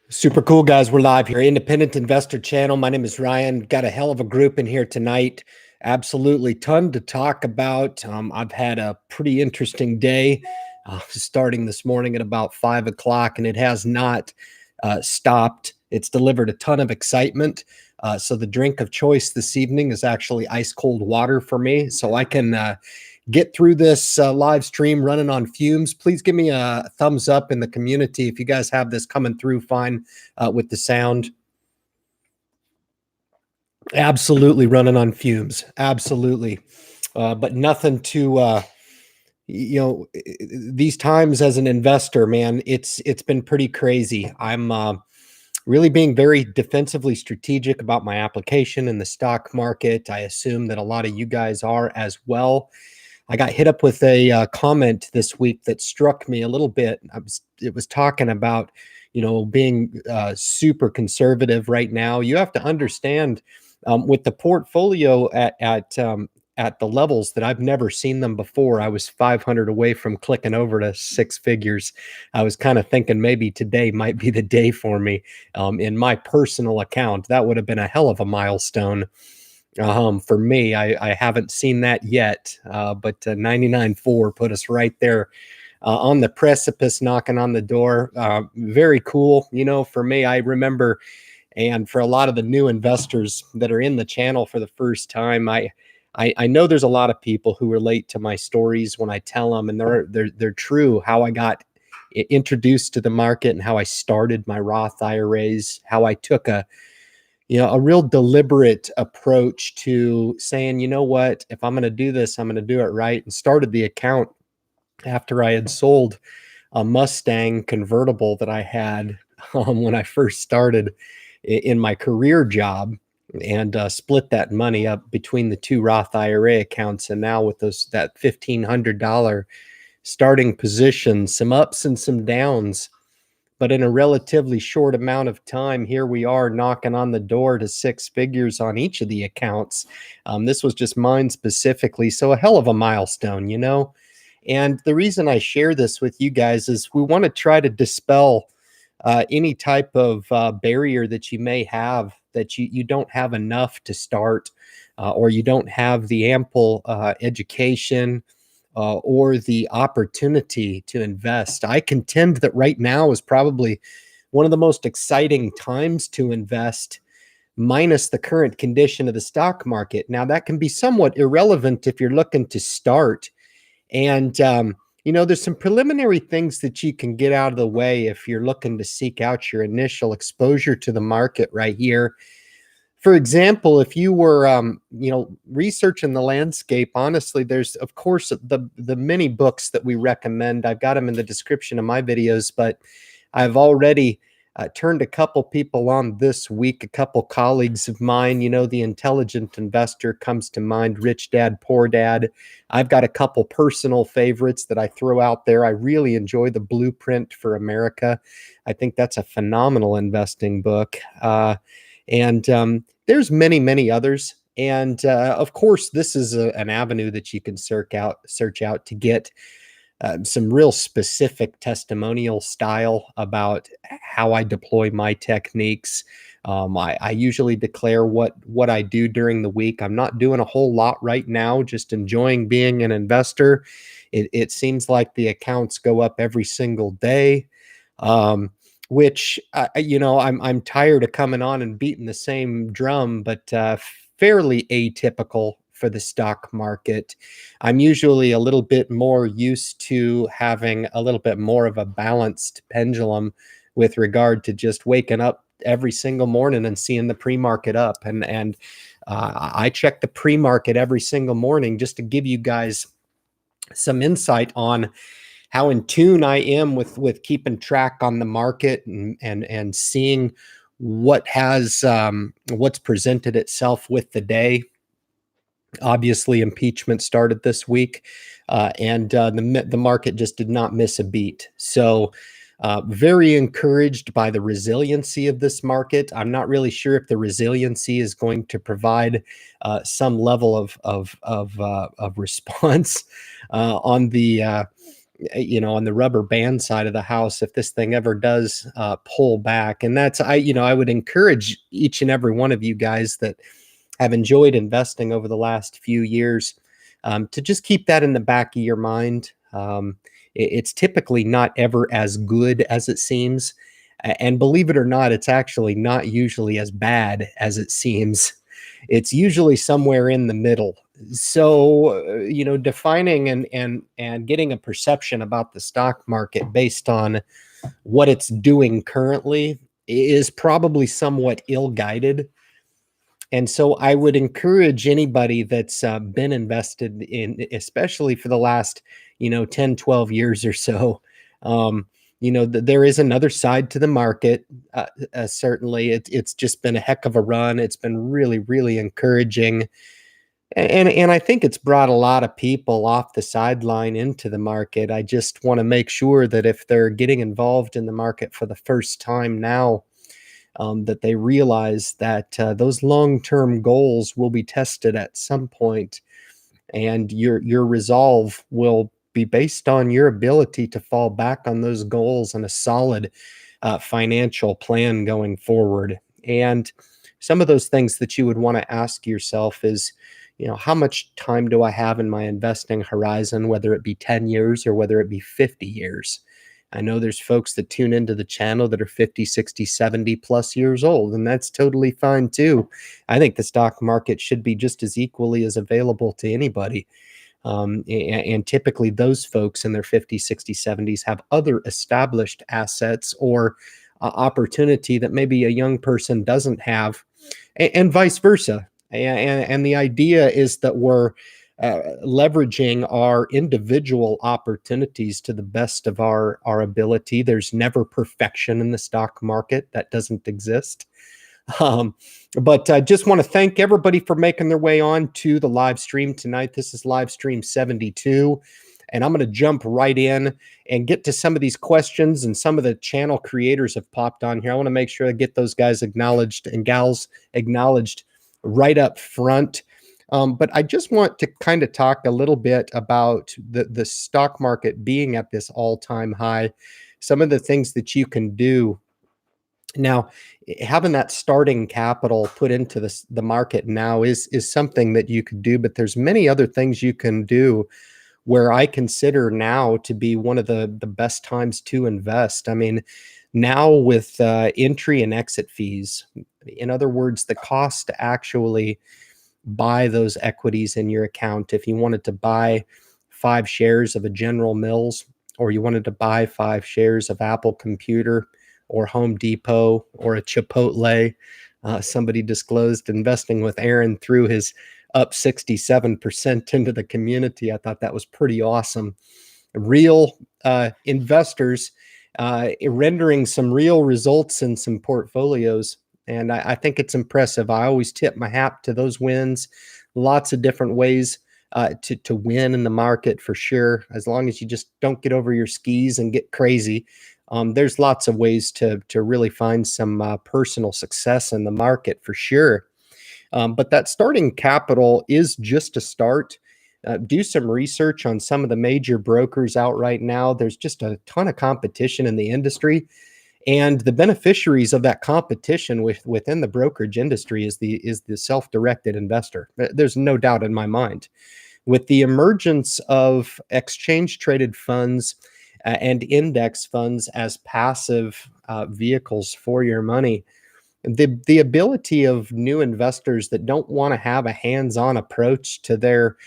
Super cool, guys. We're live here, Independent Investor Channel. My name is Ryan. Got a hell of a group in here tonight. Absolutely ton to talk about. I've had a pretty interesting day starting this morning at about 5 o'clock, and it has not stopped. It's delivered a ton of excitement. So the drink of choice this evening is actually ice cold water for me, so I can get through this live stream running on fumes. Please give me a thumbs up in the community if you guys have this coming through fine with the sound. Absolutely running on fumes. Absolutely. But nothing to, these times as an investor, man, it's been pretty crazy. I'm really being very defensively strategic about my application in the stock market. I assume that a lot of you guys are as well. I got hit up with a comment this week that struck me a little bit. It was talking about, being super conservative right now. You have to understand with the portfolio at the levels that I've never seen them before. I was 500 away from clicking over to six figures. I was kind of thinking maybe today might be the day for me in my personal account. That would have been a hell of a milestone. For me, I haven't seen that yet, but 99.4 put us right there on the precipice, knocking on the door. Very cool. For me, I remember, and for a lot of the new investors that are in the channel for the first time, I know there's a lot of people who relate to my stories when I tell them, and they're true. How I got introduced to the market and how I started my Roth IRAs, how I took a real deliberate approach to saying, you know what, if I'm going to do this, I'm going to do it right, and started the account after I had sold a Mustang convertible that I had when I first started in my career job, and split that money up between the two Roth IRA accounts. And now with that $1,500 starting position, some ups and some downs, but in a relatively short amount of time, here we are knocking on the door to six figures on each of the accounts. This was just mine specifically, so a hell of a milestone, And the reason I share this with you guys is we want to try to dispel any type of barrier that you may have, that you don't have enough to start, or you don't have the ample education or the opportunity to invest. I contend that right now is probably one of the most exciting times to invest, minus the current condition of the stock market. Now, that can be somewhat irrelevant if you're looking to start. And, there's some preliminary things that you can get out of the way if you're looking to seek out your initial exposure to the market right here. For example, if you were, researching the landscape, honestly, there's, of course, the many books that we recommend. I've got them in the description of my videos, but I've already turned a couple people on this week, a couple colleagues of mine. The Intelligent Investor comes to mind, Rich Dad, Poor Dad. I've got a couple personal favorites that I throw out there. I really enjoy The Blueprint for America. I think that's a phenomenal investing book. And there's many, many others. And of course, this is an avenue that you can search out to get some real specific testimonial style about how I deploy my techniques. I usually declare what I do during the week. I'm not doing a whole lot right now, just enjoying being an investor. It seems like the accounts go up every single day. Which I'm tired of coming on and beating the same drum, but fairly atypical for the stock market. I'm usually a little bit more used to having a little bit more of a balanced pendulum with regard to just waking up every single morning and seeing the pre-market up. And I check the pre-market every single morning just to give you guys some insight on how in tune I am with keeping track on the market and seeing what's presented itself with the day. Obviously, impeachment started this week, and the market just did not miss a beat. So very encouraged by the resiliency of this market. I'm not really sure if the resiliency is going to provide some level of response on the on the rubber band side of the house if this thing ever does pull back. And that's, I would encourage each and every one of you guys that have enjoyed investing over the last few years to just keep that in the back of your mind. It's typically not ever as good as it seems. And believe it or not, it's actually not usually as bad as it seems. It's usually somewhere in the middle. So, defining and getting a perception about the stock market based on what it's doing currently is probably somewhat ill-guided. And so I would encourage anybody that's been invested in, especially for the last, 10, 12 years or so. There is another side to the market. Certainly, it's just been a heck of a run. It's been really, really encouraging. And I think it's brought a lot of people off the sideline into the market. I just want to make sure that if they're getting involved in the market for the first time now, that they realize that those long-term goals will be tested at some point, and your resolve will be based on your ability to fall back on those goals and a solid financial plan going forward. And some of those things that you would want to ask yourself is, how much time do I have in my investing horizon, whether it be 10 years or whether it be 50 years? I know there's folks that tune into the channel that are 50, 60, 70 plus years old, and that's totally fine too. I think the stock market should be just as equally as available to anybody. And typically those folks in their 50s, 60s, 70s have other established assets or opportunity that maybe a young person doesn't have, and vice versa. And the idea is that we're leveraging our individual opportunities to the best of our ability. There's never perfection in the stock market. That doesn't exist. But I just want to thank everybody for making their way on to the live stream tonight. This is live stream 72. And I'm going to jump right in and get to some of these questions, and some of the channel creators have popped on here. I want to make sure I get those guys acknowledged and gals acknowledged right up front. But I just want to kind of talk a little bit about the stock market being at this all-time high, some of the things that you can do. Now, having that starting capital put into the market now is something that you could do, but there's many other things you can do where I consider now to be one of the best times to invest. I mean, now with entry and exit fees, in other words, the cost to actually buy those equities in your account. If you wanted to buy 5 shares of a General Mills, or you wanted to buy 5 shares of Apple Computer or Home Depot or a Chipotle, somebody disclosed investing with Aaron through his up 67% into the community. I thought that was pretty awesome. Real investors rendering some real results in some portfolios. And I think it's impressive. I always tip my hat to those wins. Lots of different ways to win in the market for sure. As long as you just don't get over your skis and get crazy. There's lots of ways to really find some personal success in the market for sure. But that starting capital is just a start. Do some research on some of the major brokers out right now. There's just a ton of competition in the industry. And the beneficiaries of that competition within the brokerage industry is the self-directed investor. There's no doubt in my mind. With the emergence of exchange-traded funds and index funds as passive vehicles for your money, the ability of new investors that don't want to have a hands-on approach to their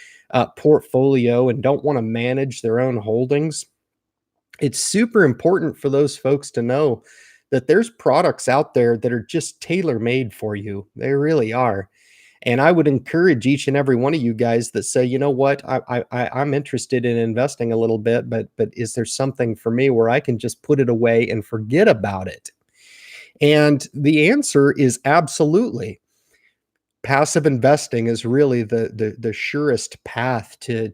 portfolio and don't want to manage their own holdings, it's super important for those folks to know that there's products out there that are just tailor-made for you. They really are. And I would encourage each and every one of you guys that say, you know what, I'm interested in investing a little bit, but is there something for me where I can just put it away and forget about it? And the answer is absolutely. Passive investing is really the surest path to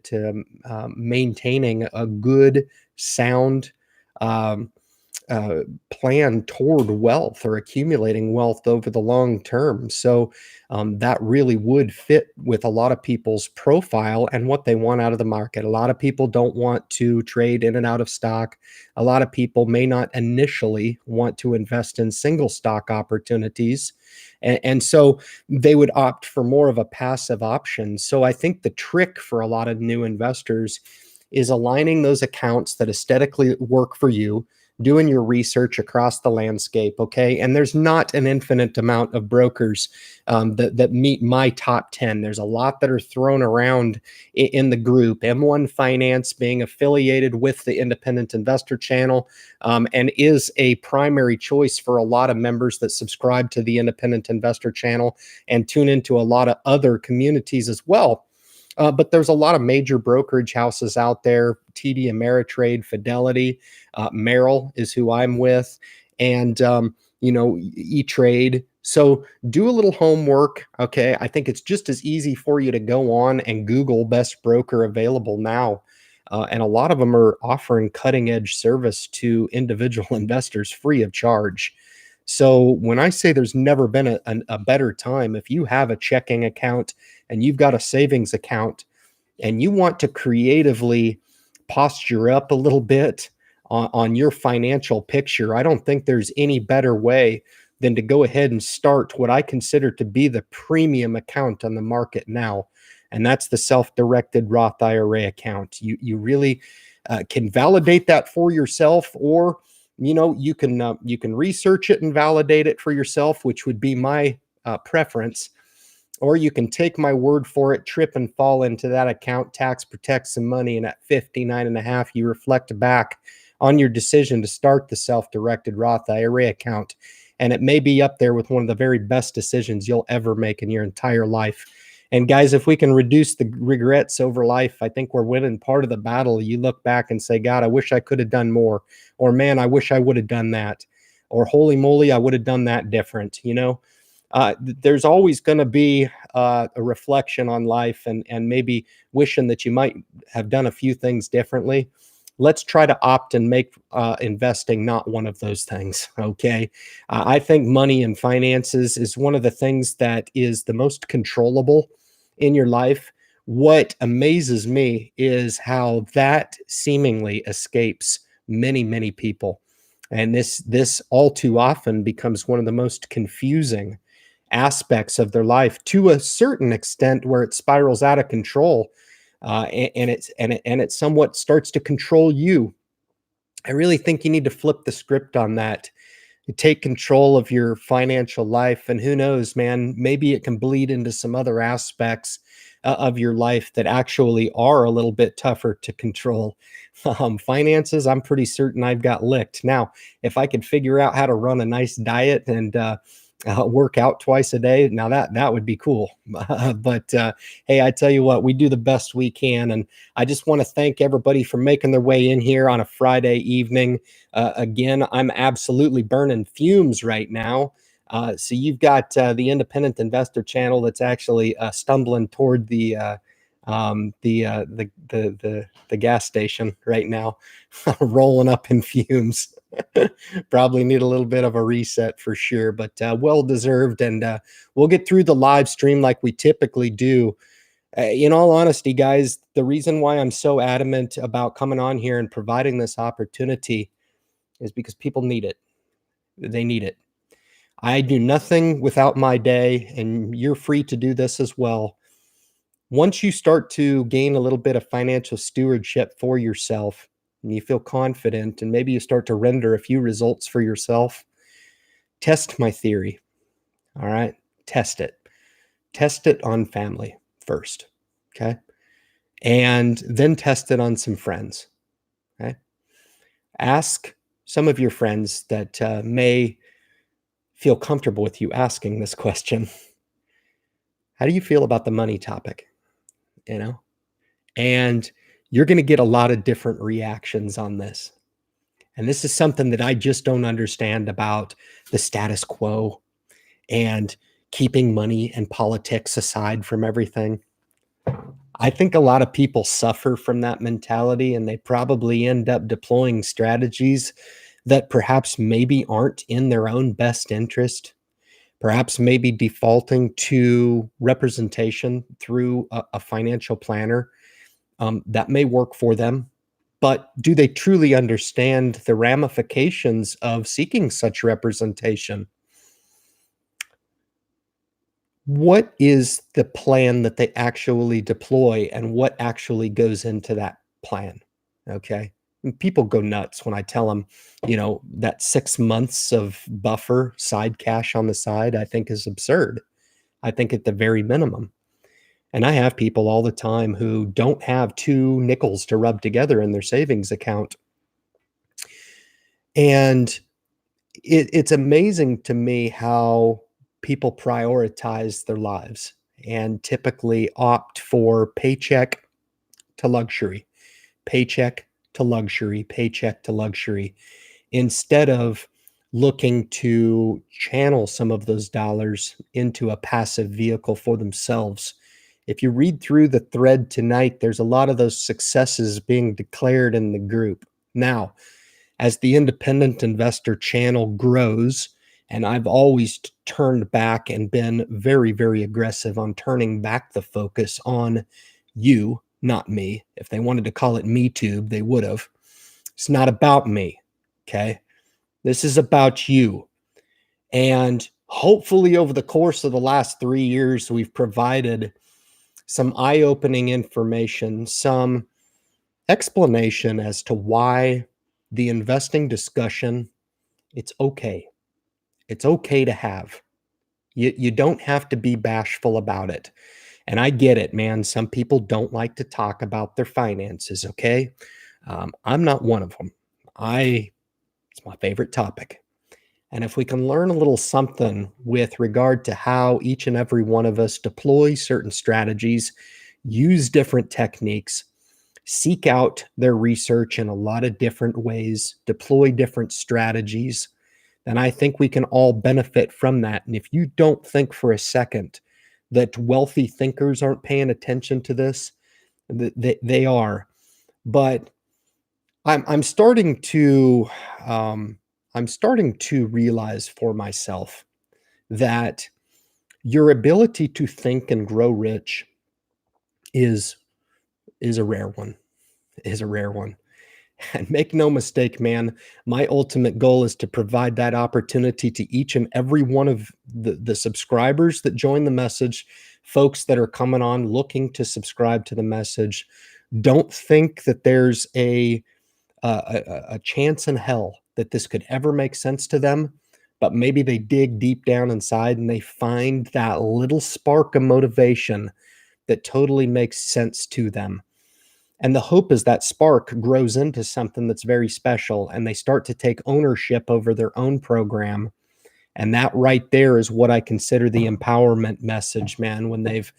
maintaining a good, sound uh, plan toward wealth or accumulating wealth over the long term. So that really would fit with a lot of people's profile and what they want out of the market. A lot of people don't want to trade in and out of stock. A lot of people may not initially want to invest in single stock opportunities. And so they would opt for more of a passive option. So I think the trick for a lot of new investors is aligning those accounts that aesthetically work for you, doing your research across the landscape. Okay. And there's not an infinite amount of brokers that meet my top 10. There's a lot that are thrown around in the group. M1 Finance being affiliated with the Independent Investor channel and is a primary choice for a lot of members that subscribe to the Independent Investor channel and tune into a lot of other communities as well. But there's a lot of major brokerage houses out there: TD Ameritrade, Fidelity, Merrill is who I'm with, and E-Trade. So do a little homework. Okay, I think it's just as easy for you to go on and Google best broker available now. And a lot of them are offering cutting edge service to individual investors free of charge. So when I say there's never been a better time, if you have a checking account and you've got a savings account and you want to creatively posture up a little bit on your financial picture, I don't think there's any better way than to go ahead and start what I consider to be the premium account on the market now. And that's the self-directed Roth IRA account. You really can validate that for yourself, or you can research it and validate it for yourself, which would be my preference. Or you can take my word for it, trip and fall into that account, tax protect some money, and at 59 and a half, you reflect back on your decision to start the self-directed Roth IRA account. And it may be up there with one of the very best decisions you'll ever make in your entire life. And guys, if we can reduce the regrets over life, I think we're winning part of the battle. You look back and say, God, I wish I could have done more. Or man, I wish I would have done that. Or holy moly, I would have done that different. There's always going to be a reflection on life and maybe wishing that you might have done a few things differently. Let's try to opt and make investing not one of those things. Okay. I think money and finances is one of the things that is the most controllable in your life. What amazes me is how that seemingly escapes many, many people. And this all too often becomes one of the most confusing aspects of their life, to a certain extent, where it spirals out of control, and it somewhat starts to control you. I really think you need to flip the script on that. You take control of your financial life, and who knows, man, maybe it can bleed into some other aspects of your life that actually are a little bit tougher to control. Finances, I'm pretty certain I've got licked. Now, if I could figure out how to run a nice diet and work out twice a day, now that would be cool. But hey, I tell you what, we do the best we can, and I just want to thank everybody for making their way in here on a Friday evening. Again, I'm absolutely burning fumes right now. So you've got the Independent Investor channel that's actually stumbling toward the gas station right now, rolling up in fumes. Probably need a little bit of a reset for sure, but well deserved. And we'll get through the live stream like we typically do. In all honesty, guys, the reason why I'm so adamant about coming on here and providing this opportunity is because people need it. They need it. I do nothing without my day, and you're free to do this as well. Once you start to gain a little bit of financial stewardship for yourself, and you feel confident, and maybe you start to render a few results for yourself, test my theory. All right. Test it. Test it on family first. Okay. And then test it on some friends. Okay. Ask some of your friends that may feel comfortable with you asking this question. How do you feel about the money topic? And you're going to get a lot of different reactions on this. And this is something that I just don't understand about the status quo and keeping money and politics aside from everything. I think a lot of people suffer from that mentality, and they probably end up deploying strategies that perhaps maybe aren't in their own best interest, perhaps maybe defaulting to representation through a financial planner, that may work for them. But do they truly understand the ramifications of seeking such representation? What is the plan that they actually deploy and what actually goes into that plan? Okay. And people go nuts when I tell them, that 6 months of buffer side cash on the side, I think is absurd. I think at the very minimum. And I have people all the time who don't have two nickels to rub together in their savings account. And it's amazing to me how people prioritize their lives and typically opt for paycheck to luxury, paycheck to luxury, paycheck to luxury, instead of looking to channel some of those dollars into a passive vehicle for themselves. If you read through the thread tonight, there's a lot of those successes being declared in the group. Now, as the independent investor channel grows, and I've always turned back and been very, very aggressive on turning back the focus on you, not me. If they wanted to call it Me Tube, they would have. It's not about me. Okay. This is about you. And hopefully, over the course of the last 3 years, we've provided some eye opening information, some explanation as to why the investing discussion, it's okay. It's okay to have. You don't have to be bashful about it. And I get it, man. Some people don't like to talk about their finances, okay? I'm not one of them. It's my favorite topic. And if we can learn a little something with regard to how each and every one of us deploy certain strategies, use different techniques, seek out their research in a lot of different ways, deploy different strategies, then I think we can all benefit from that. And if you don't think for a second that wealthy thinkers aren't paying attention to this, they are. But I'm starting to realize for myself that your ability to think and grow rich is a rare one. Is a rare one. And make no mistake, man, my ultimate goal is to provide that opportunity to each and every one of the subscribers that join the message, folks that are coming on looking to subscribe to the message. Don't think that there's a chance in hell that this could ever make sense to them, but maybe they dig deep down inside and they find that little spark of motivation that totally makes sense to them. And the hope is that spark grows into something that's very special and they start to take ownership over their own program. And that right there is what I consider the empowerment message, man, when they've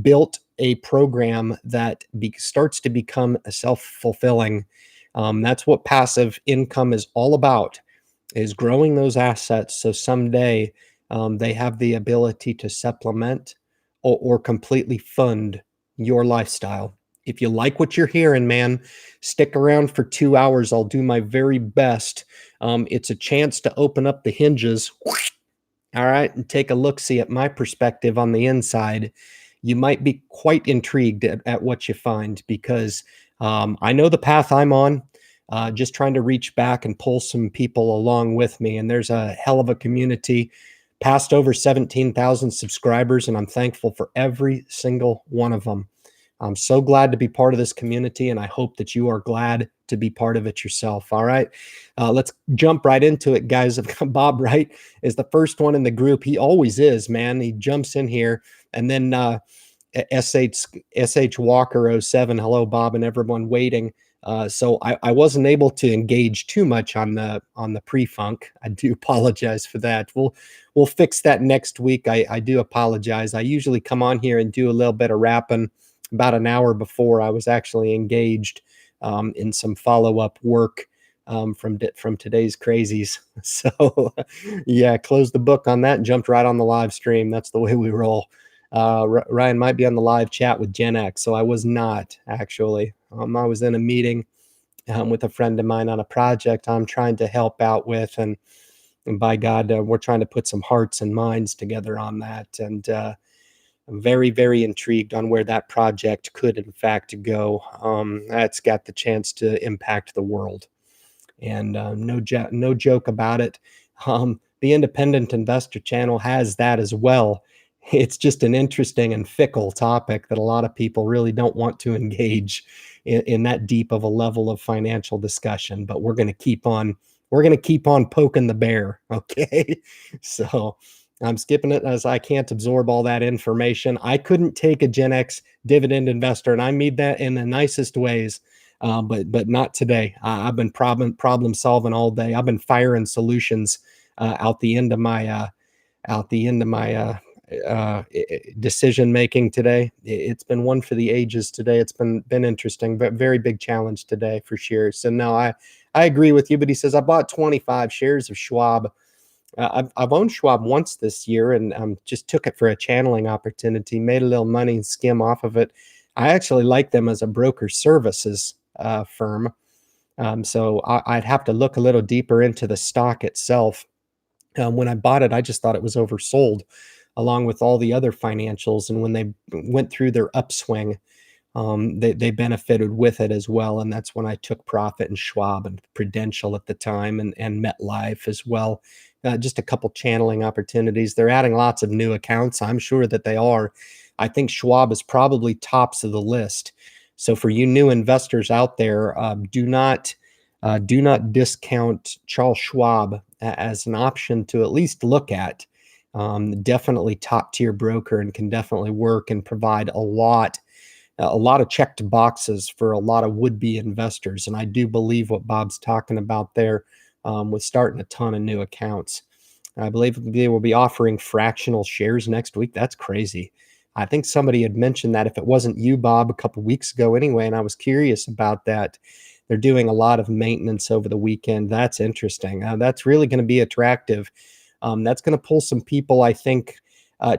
built a program that starts to become a self-fulfilling. That's what passive income is all about, is growing those assets. So someday they have the ability to supplement or completely fund your lifestyle. If you like what you're hearing, man, stick around for 2 hours. I'll do my very best. It's a chance to open up the hinges, all right, and take a look-see at my perspective on the inside. You might be quite intrigued at what you find because I know the path I'm on, just trying to reach back and pull some people along with me. And there's a hell of a community, past over 17,000 subscribers, and I'm thankful for every single one of them. I'm so glad to be part of this community, and I hope that you are glad to be part of it yourself. All right, let's jump right into it, guys. Bob Wright is the first one in the group. He always is, man. He jumps in here, and then SH Walker 07. Hello, Bob, and everyone waiting. So I wasn't able to engage too much on the pre-funk. I do apologize for that. We'll fix that next week. I do apologize. I usually come on here and do a little bit of rapping about an hour before I was actually engaged in some follow-up work from today's crazies. So yeah, closed the book on that and jumped right on the live stream. That's the way we roll. Ryan might be on the live chat with Gen X, so I was not actually. I was in a meeting with a friend of mine on a project I'm trying to help out with, and by God, we're trying to put some hearts and minds together on that. And I'm very, very intrigued on where that project could, in fact, go. That's got the chance to impact the world, and no joke about it. The independent investor channel has that as well. It's just an interesting and fickle topic that a lot of people really don't want to engage in that deep of a level of financial discussion. But we're going to keep on poking the bear. Okay. So I'm skipping it as I can't absorb all that information. I couldn't take a Gen X dividend investor, and I mean that in the nicest ways, but not today. I've been problem solving all day. I've been firing solutions out the end of my decision making today. It's been one for the ages today. It's been interesting, but very big challenge today for sure. So no, I agree with you. But he says I bought 25 shares of Schwab. I've owned Schwab once this year, and just took it for a channeling opportunity. Made a little money and skim off of it. I actually like them as a broker services firm. So I'd have to look a little deeper into the stock itself. When I bought it, I just thought it was oversold, along with all the other financials. And when they went through their upswing, they benefited with it as well. And that's when I took profit in Schwab and Prudential at the time, and MetLife as well. Just a couple channeling opportunities. They're adding lots of new accounts. I'm sure that they are. I think Schwab is probably tops of the list. So for you new investors out there, do not discount Charles Schwab as an option to at least look at. Definitely top tier broker, and can definitely work and provide a lot of checked boxes for a lot of would-be investors. And I do believe what Bob's talking about there, with starting a ton of new accounts. I believe they will be offering fractional shares next week. That's crazy. I think somebody had mentioned that, if it wasn't you, Bob, a couple weeks ago anyway, and I was curious about that. They're doing a lot of maintenance over the weekend. That's interesting. That's really going to be attractive. That's going to pull some people, I think,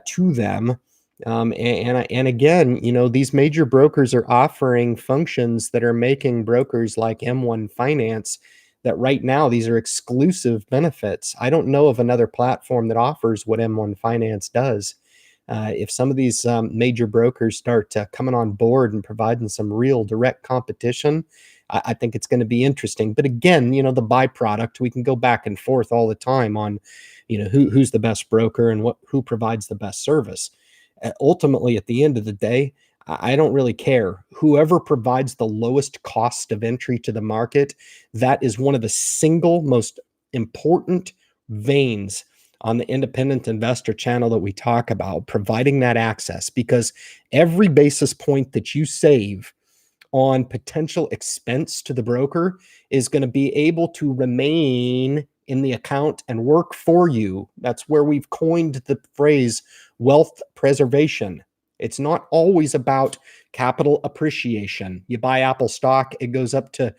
to them. And again, these major brokers are offering functions that are making brokers like M1 Finance, that right now these are exclusive benefits. I don't know of another platform that offers what M1 Finance does. If some of these major brokers start coming on board and providing some real direct competition, I think it's going to be interesting. But again, the byproduct, we can go back and forth all the time on, who's the best broker and who provides the best service. Ultimately, at the end of the day, I don't really care. Whoever provides the lowest cost of entry to the market, that is one of the single most important veins on the independent investor channel that we talk about, providing that access, because every basis point that you save on potential expense to the broker is going to be able to remain in the account and work for you. That's where we've coined the phrase wealth preservation. It's not always about capital appreciation. You buy Apple stock, it goes up to,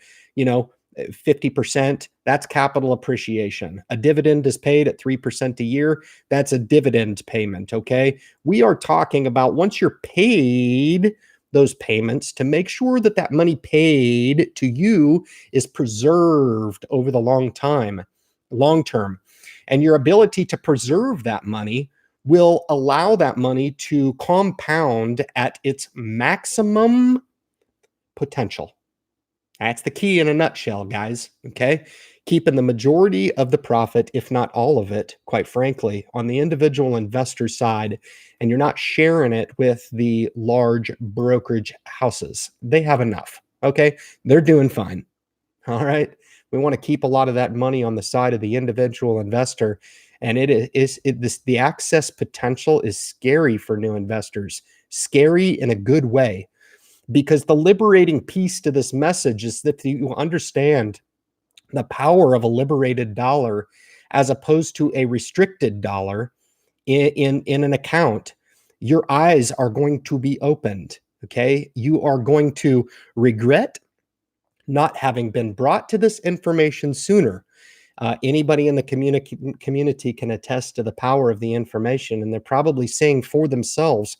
50%. That's capital appreciation. A dividend is paid at 3% a year. That's a dividend payment. Okay. We are talking about, once you're paid those payments, to make sure that that money paid to you is preserved over the long term. And your ability to preserve that money will allow that money to compound at its maximum potential. That's the key in a nutshell, guys. Okay. Keeping the majority of the profit, if not all of it, quite frankly, on the individual investor side, and you're not sharing it with the large brokerage houses. They have enough. Okay. They're doing fine. All right. We want to keep a lot of that money on the side of the individual investor. And the access potential is scary for new investors, scary in a good way. Because the liberating piece to this message is that you understand the power of a liberated dollar as opposed to a restricted dollar in an account. Your eyes are going to be opened. Okay. You are going to regret not having been brought to this information sooner. Anybody in the community can attest to the power of the information, and they're probably seeing for themselves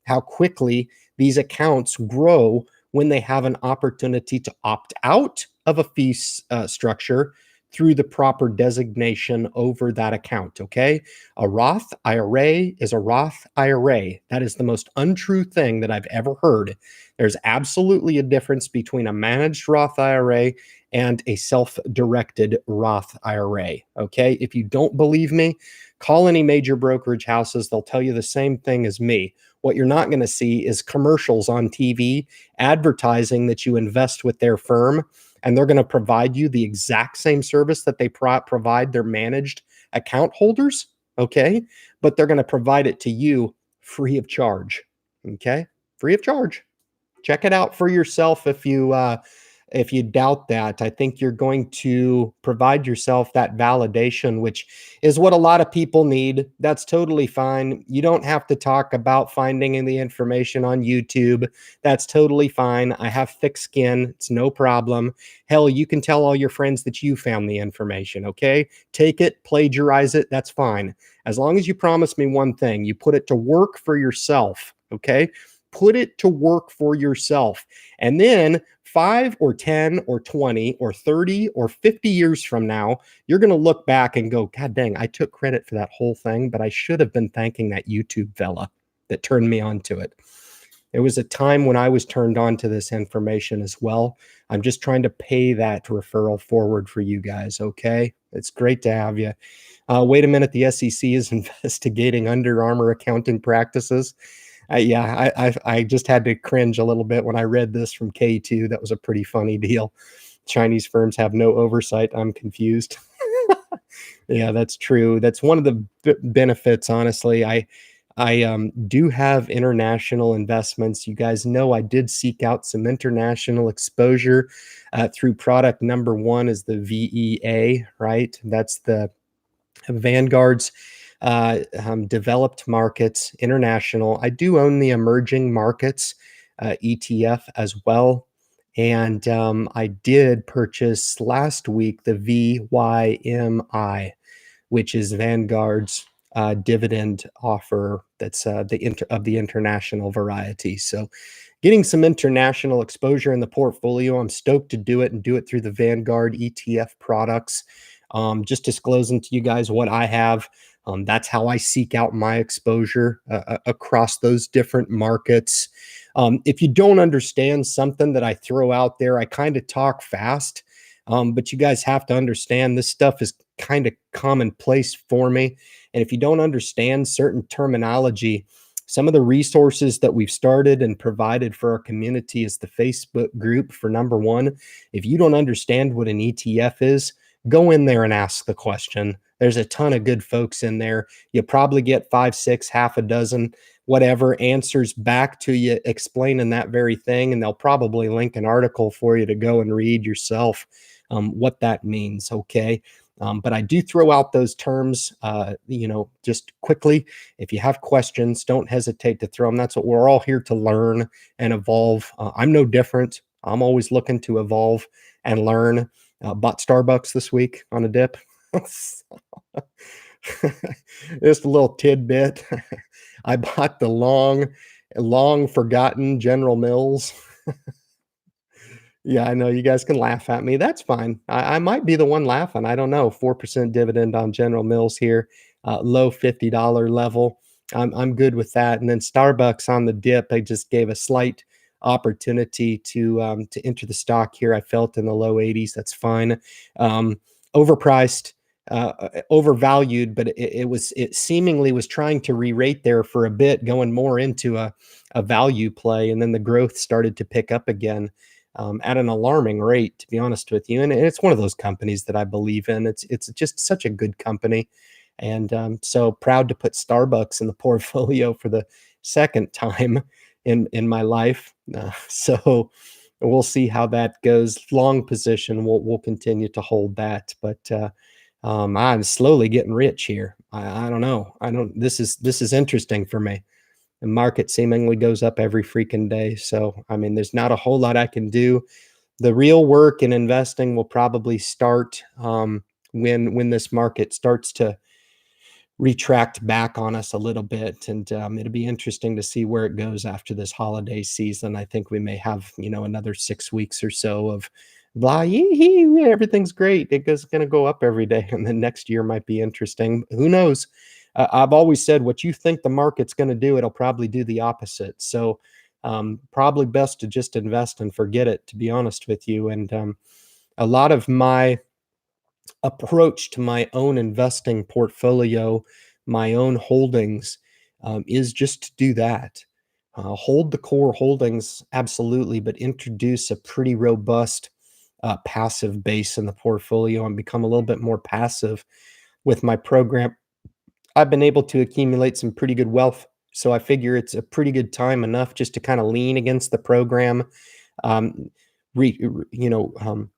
how quickly these accounts grow when they have an opportunity to opt out of a fee structure through the proper designation over that account. Okay. A Roth IRA is a Roth IRA. That is the most untrue thing that I've ever heard. There's absolutely a difference between a managed Roth IRA and a self directed Roth IRA. Okay. If you don't believe me, call any major brokerage houses. They'll tell you the same thing as me. What you're not going to see is commercials on TV advertising that you invest with their firm, and they're going to provide you the exact same service that they provide their managed account holders. Okay. But they're going to provide it to you free of charge. Okay. Free of charge. Check it out for yourself if you doubt that. I think you're going to provide yourself that validation, which is what a lot of people need. That's totally fine. You don't have to talk about finding the information on YouTube. That's totally fine. I have thick skin. It's no problem. Hell, you can tell all your friends that you found the information, okay? Take it, plagiarize it. That's fine. As long as you promise me one thing, you put it to work for yourself, okay? Put it to work for yourself. And then 5 or 10 or 20 or 30 or 50 years from now, you're going to look back and go, God dang, I took credit for that whole thing, but I should have been thanking that YouTube fella that turned me on to it. There was a time when I was turned on to this information as well. I'm just trying to pay that referral forward for you guys, okay? It's great to have you. Wait a minute, the SEC is investigating Under Armour accounting practices. I just had to cringe a little bit when I read this from K2. That was a pretty funny deal. Chinese firms have no oversight. I'm confused. Yeah, that's true. That's one of the benefits, honestly. I do have international investments. You guys know I did seek out some international exposure through product number one is the VEA, right? That's the Vanguard's developed markets, international. I do own the emerging markets ETF as well. And I did purchase last week the VYMI, which is Vanguard's dividend offer that's of the international variety. So getting some international exposure in the portfolio. I'm stoked to do it and do it through the Vanguard ETF products. Just disclosing to you guys what I have. That's how I seek out my exposure across those different markets. If you don't understand something that I throw out there, I kind of talk fast, but you guys have to understand this stuff is kind of commonplace for me. And if you don't understand certain terminology, some of the resources that we've started and provided for our community is the Facebook group for number one. If you don't understand what an ETF is, go in there and ask the question. There's a ton of good folks in there. You'll probably get 5, 6, half a dozen, whatever answers back to you explaining that very thing. And they'll probably link an article for you to go and read yourself what that means. Okay. But I do throw out those terms, just quickly. If you have questions, don't hesitate to throw them. That's what we're all here to learn and evolve. I'm no different. I'm always looking to evolve and learn. Bought Starbucks this week on a dip. Just a little tidbit. I bought the long forgotten General Mills. Yeah, I know you guys can laugh at me. That's fine. I might be the one laughing. I don't know. 4% dividend on General Mills here, low $50 level. I'm good with that. And then Starbucks on the dip. I just gave a slight opportunity to enter the stock here. I felt in the low 80s. That's fine. Overpriced, overvalued, but it seemingly was trying to re-rate there for a bit, going more into a value play, and then the growth started to pick up again. At an alarming rate, to be honest with you. And it's one of those companies that I believe in. It's just such a good company. And so proud to put Starbucks in the portfolio for the second time in my life. So we'll see how that goes. Long position, we'll continue to hold that. But I'm slowly getting rich here. I don't know. This is interesting for me. The market seemingly goes up every freaking day. So, I mean, there's not a whole lot I can do. The real work in investing will probably start when this market starts to retract back on us a little bit. And it'll be interesting to see where it goes after this holiday season. I think we may have, another 6 weeks or so blah, yee, hee, everything's great. It's going to go up every day, and then next year might be interesting. Who knows? I've always said what you think the market's going to do, it'll probably do the opposite. So, probably best to just invest and forget it, to be honest with you. And a lot of my approach to my own investing portfolio, my own holdings, is just to do that. Hold the core holdings, absolutely, but introduce a pretty robust passive base in the portfolio and become a little bit more passive with my program. I've been able to accumulate some pretty good wealth. So I figure it's a pretty good time enough just to kind of lean against the program, um, you know,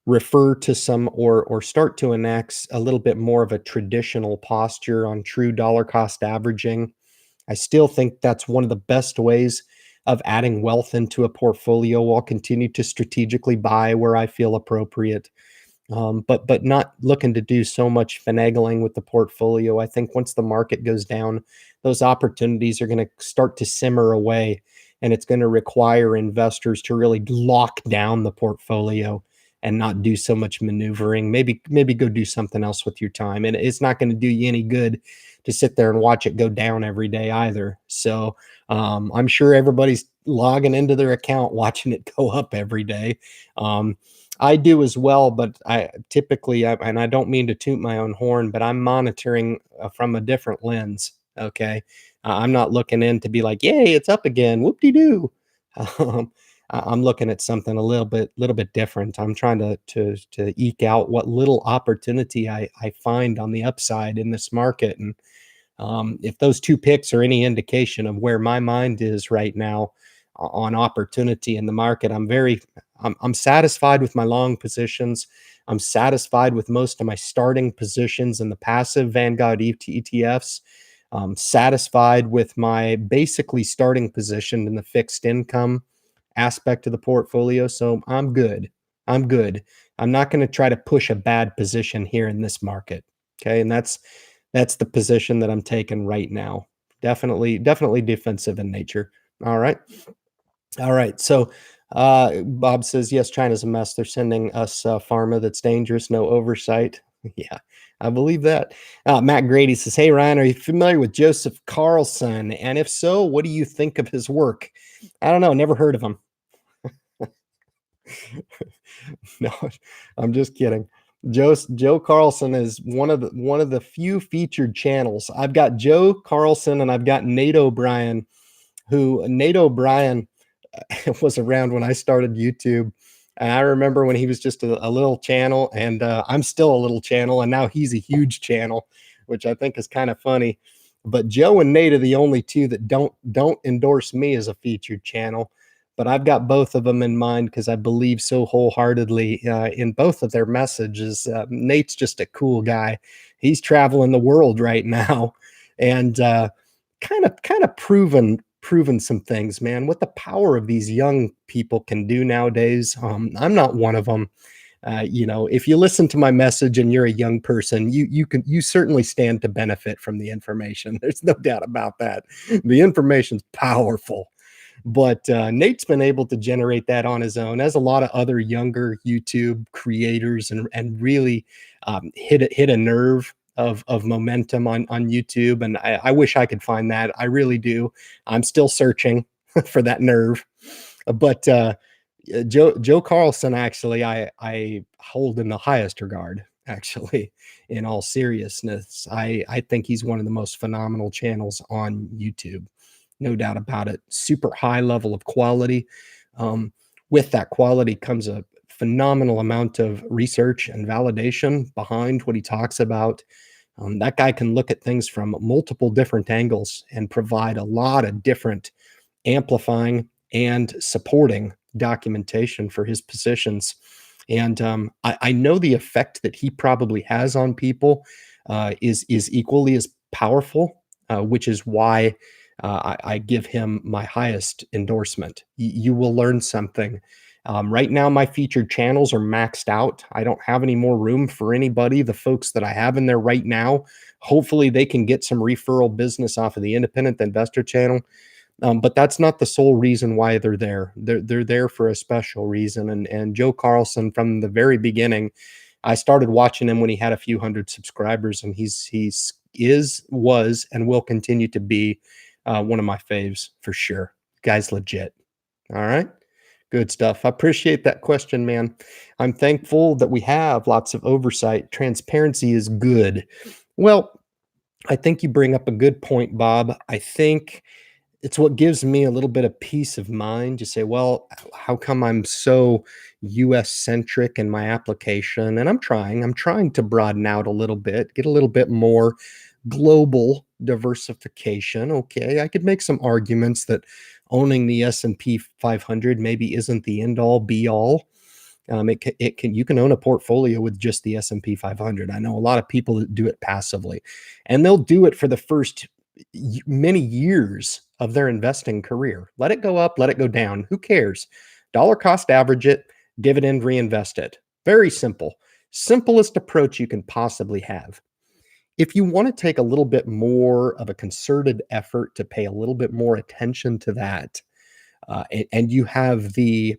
refer to some or start to enact a little bit more of a traditional posture on true dollar cost averaging. I still think that's one of the best ways of adding wealth into a portfolio. I'll continue to strategically buy where I feel appropriate, but not looking to do so much finagling with the portfolio. I think once the market goes down, those opportunities are going to start to simmer away, and it's going to require investors to really lock down the portfolio and not do so much maneuvering. Maybe go do something else with your time, and it's not going to do you any good to sit there and watch it go down every day either. So I'm sure everybody's logging into their account watching it go up every day. Um, I do as well, but I typically, and I don't mean to toot my own horn, but I'm monitoring from a different lens. Okay. I'm not looking in to be like, yay, it's up again. Whoop de doo. Um, I'm looking at something a little bit different. I'm trying to eke out what little opportunity I find on the upside in this market. And if those two picks are any indication of where my mind is right now on opportunity in the market, I'm satisfied with my long positions. I'm satisfied with most of my starting positions in the passive Vanguard ETFs. Satisfied with my basically starting position in the fixed income aspect of the portfolio. So I'm good. I'm good. I'm not going to try to push a bad position here in this market. Okay. And that's the position that I'm taking right now. Definitely defensive in nature. All right. All right. So Bob says, yes, China's a mess. They're sending us pharma that's dangerous, no oversight. Yeah, I believe that. Matt Grady says, hey, Ryan, are you familiar with Joseph Carlson? And if so, what do you think of his work? I don't know. Never heard of him. No, I'm just kidding. Joe Carlson is one of the few featured channels. I've got Joe Carlson and I've got Nate O'Brien, who Nate O'Brien was around when I started YouTube. And I remember when he was just a little channel, and I'm still a little channel, and now he's a huge channel, which I think is kind of funny. But Joe and Nate are the only two that don't endorse me as a featured channel. But I've got both of them in mind because I believe so wholeheartedly in both of their messages. Nate's just a cool guy. He's traveling the world right now, and kind of proven some things, man. What the power of these young people can do nowadays. I'm not one of them. If you listen to my message and you're a young person, you certainly stand to benefit from the information. There's no doubt about that. The information's powerful. But Nate's been able to generate that on his own, as a lot of other younger YouTube creators, and really hit a nerve of momentum on YouTube. And I wish I could find that. I really do. I'm still searching for that nerve. But Joe Carlson, actually, I hold in the highest regard. Actually, in all seriousness, I think he's one of the most phenomenal channels on YouTube. No doubt about it. Super high level of quality. With that quality comes a phenomenal amount of research and validation behind what he talks about. That guy can look at things from multiple different angles and provide a lot of different amplifying and supporting documentation for his positions. And I know the effect that he probably has on people is equally as powerful, which is why I give him my highest endorsement. You will learn something. Right now, my featured channels are maxed out. I don't have any more room for anybody. The folks that I have in there right now, hopefully they can get some referral business off of the independent investor channel. But that's not the sole reason why they're there. They're there for a special reason. And Joe Carlson, from the very beginning, I started watching him when he had a few hundred subscribers, and was and will continue to be one of my faves for sure. Guy's legit. All right. Good stuff. I appreciate that question, man. I'm thankful that we have lots of oversight. Transparency is good. Well, I think you bring up a good point, Bob. I think it's what gives me a little bit of peace of mind to say, well, how come I'm so US centric in my application? And I'm trying to broaden out a little bit, get a little bit more global diversification. Okay, I could make some arguments that owning the S&P 500 maybe isn't the end all be all. You can own a portfolio with just the S&P 500. I know a lot of people that do it passively, and they'll do it for the first many years of their investing career. Let it go up, let it go down. Who cares? Dollar cost average it, dividend reinvest it. Very simple. Simplest approach you can possibly have. If you want to take a little bit more of a concerted effort to pay a little bit more attention to that, and you have the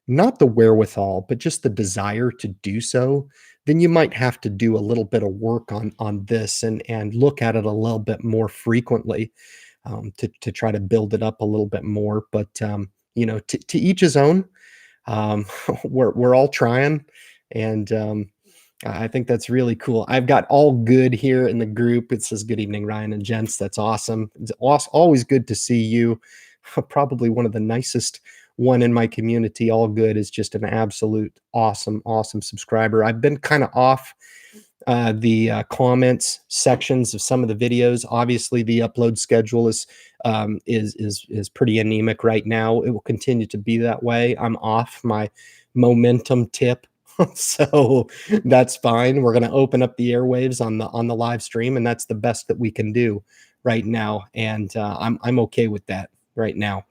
not the wherewithal, but just the desire to do so, then you might have to do a little bit of work on this and look at it a little bit more frequently, to try to build it up a little bit more. But to each his own. Um, we're all trying, and I think that's really cool. I've got all good here in the group. It says, "Good evening, Ryan and gents." That's awesome. It's always good to see you. Probably one of the nicest one in my community. All good is just an absolute awesome subscriber. I've been kind of off the comments sections of some of the videos. Obviously, the upload schedule is pretty anemic right now. It will continue to be that way. I'm off my momentum tip. So that's fine. We're going to open up the airwaves on the live stream, and that's the best that we can do right now. And I'm okay with that right now.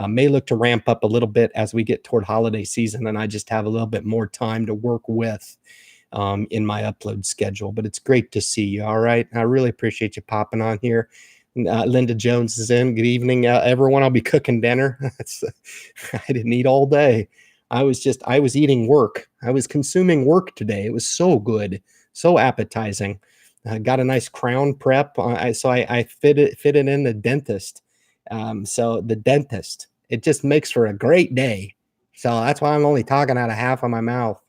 May look to ramp up a little bit as we get toward holiday season, and I just have a little bit more time to work with in my upload schedule. But it's great to see you. All right, I really appreciate you popping on here. Linda Jones is in. Good evening, everyone. I'll be cooking dinner. I didn't eat all day. I was eating work. I was consuming work today. It was so good, so appetizing. I got a nice crown prep. I fit it in the dentist. So the dentist, it just makes for a great day. So that's why I'm only talking out of half of my mouth.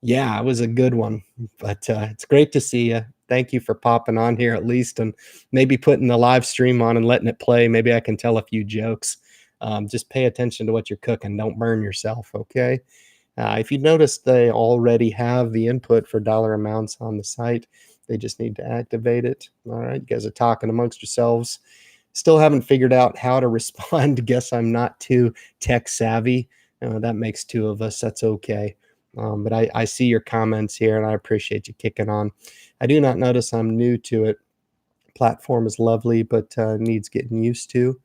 Yeah, it was a good one, but it's great to see you. Thank you for popping on here at least, and maybe putting the live stream on and letting it play. Maybe I can tell a few jokes. Just pay attention to what you're cooking. Don't burn yourself, okay? If you notice, they already have the input for dollar amounts on the site. They just need to activate it. All right, you guys are talking amongst yourselves. Still haven't figured out how to respond. Guess I'm not too tech savvy. That makes two of us. That's okay. But I see your comments here, and I appreciate you kicking on. I do not notice I'm new to it. Platform is lovely, but needs getting used to.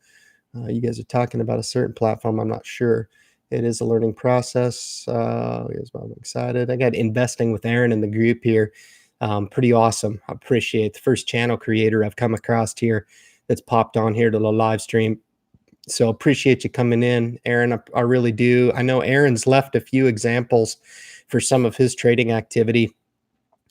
You guys are talking about a certain platform. I'm not sure. It is a learning process. I'm excited. I got investing with Aaron in the group here. Pretty awesome. I appreciate the first channel creator I've come across here that's popped on here to the live stream. So appreciate you coming in, Aaron. I really do. I know Aaron's left a few examples for some of his trading activity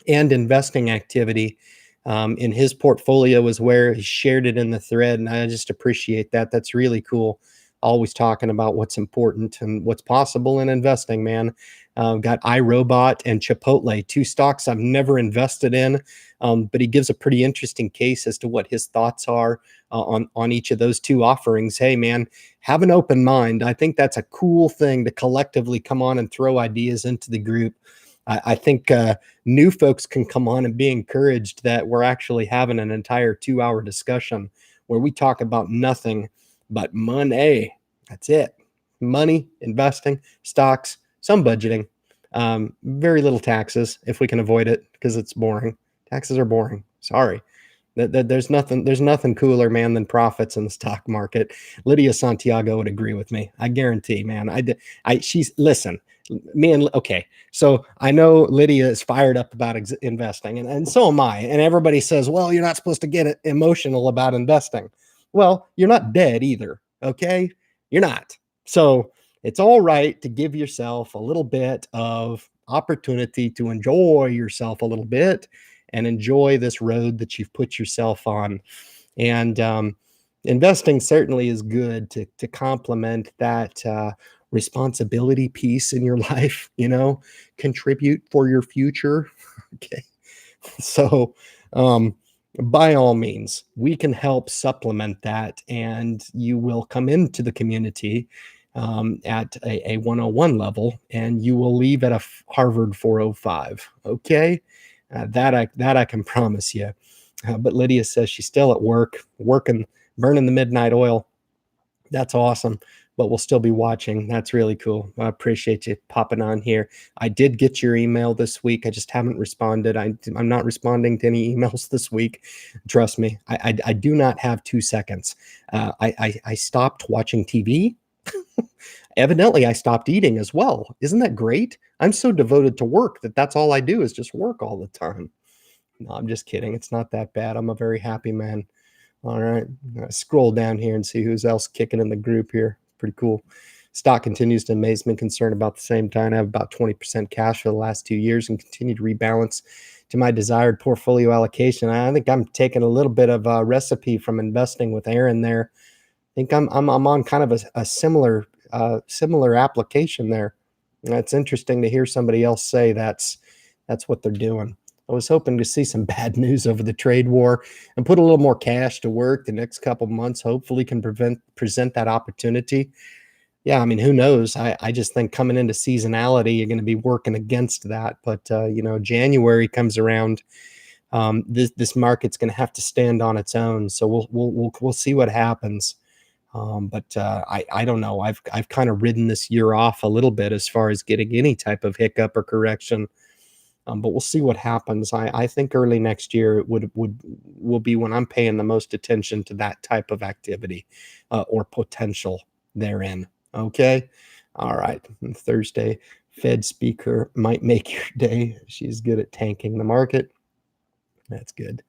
and investing activity in his portfolio, is where he shared it in the thread. And I just appreciate that. That's really cool. Always talking about what's important and what's possible in investing, man. Got iRobot and Chipotle, two stocks I've never invested in, but he gives a pretty interesting case as to what his thoughts are on each of those two offerings. Hey, man, have an open mind. I think that's a cool thing to collectively come on and throw ideas into the group. I think new folks can come on and be encouraged that we're actually having an entire 2-hour discussion where we talk about nothing but money. That's it. Money, investing, stocks, some budgeting, very little taxes if we can avoid it, because it's boring. Taxes are boring. Sorry. There's nothing cooler, man, than profits in the stock market. Lydia Santiago would agree with me. I guarantee, man. Listen, okay. So I know Lydia is fired up about investing, and so am I. And everybody says, well, you're not supposed to get emotional about investing. Well, you're not dead either. Okay. You're not. So it's all right to give yourself a little bit of opportunity to enjoy yourself a little bit and enjoy this road that you've put yourself on. And investing certainly is good to complement that responsibility piece in your life, contribute for your future. Okay. So, um, by all means, we can help supplement that, and you will come into the community at a 101 level, and you will leave at a Harvard 405. Okay, that I can promise you. But Lydia says she's still at work, working, burning the midnight oil. That's awesome. But we'll still be watching. That's really cool. I appreciate you popping on here. I did get your email this week. I just haven't responded. I'm not responding to any emails this week. Trust me. I do not have 2 seconds. I stopped watching TV. Evidently, I stopped eating as well. Isn't that great? I'm so devoted to work that's all I do is just work all the time. No, I'm just kidding. It's not that bad. I'm a very happy man. All right. Scroll down here and see who's else kicking in the group here. Pretty cool. Stock continues to amaze me. Concerned about the same time. I have about 20% cash for the last 2 years and continue to rebalance to my desired portfolio allocation. I think I'm taking a little bit of a recipe from investing with Aaron there. I think I'm on kind of a similar application there. It's interesting to hear somebody else say that's what they're doing. I was hoping to see some bad news over the trade war and put a little more cash to work the next couple months. Hopefully, can present that opportunity. Yeah, I mean, who knows? I just think coming into seasonality, you're going to be working against that. But January comes around. This market's going to have to stand on its own. So we'll see what happens. But I don't know. I've kind of ridden this year off a little bit as far as getting any type of hiccup or correction. But we'll see what happens. I think early next year it will be when I'm paying the most attention to that type of activity or potential therein. Okay. All right. Thursday, Fed speaker might make your day. She's good at tanking the market. That's good.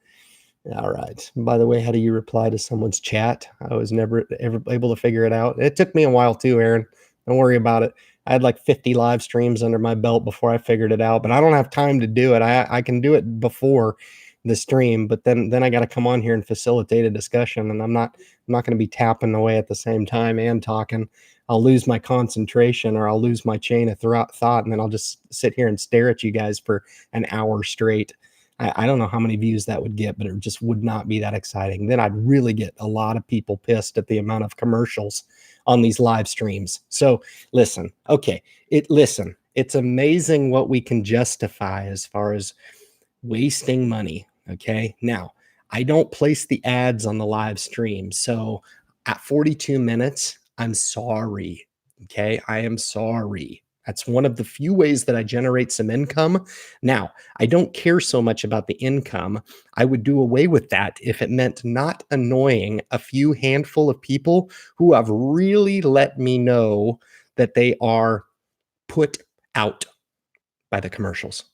All right. By the way, how do you reply to someone's chat? I was never ever able to figure it out. It took me a while too, Aaron. Don't worry about it. I had like 50 live streams under my belt before I figured it out, but I don't have time to do it. I can do it before the stream, but then I got to come on here and facilitate a discussion, and I'm not going to be tapping away at the same time and talking. I'll lose my concentration or I'll lose my chain of thought, and then I'll just sit here and stare at you guys for an hour straight. I don't know how many views that would get, but it just would not be that exciting. Then I'd really get a lot of people pissed at the amount of commercials on these live streams. So listen, okay, it's amazing what we can justify as far as wasting money. Okay. Now, I don't place the ads on the live stream. So at 42 minutes, I'm sorry. Okay. I am sorry. That's one of the few ways that I generate some income. Now, I don't care so much about the income. I would do away with that if it meant not annoying a few handful of people who have really let me know that they are put out by the commercials.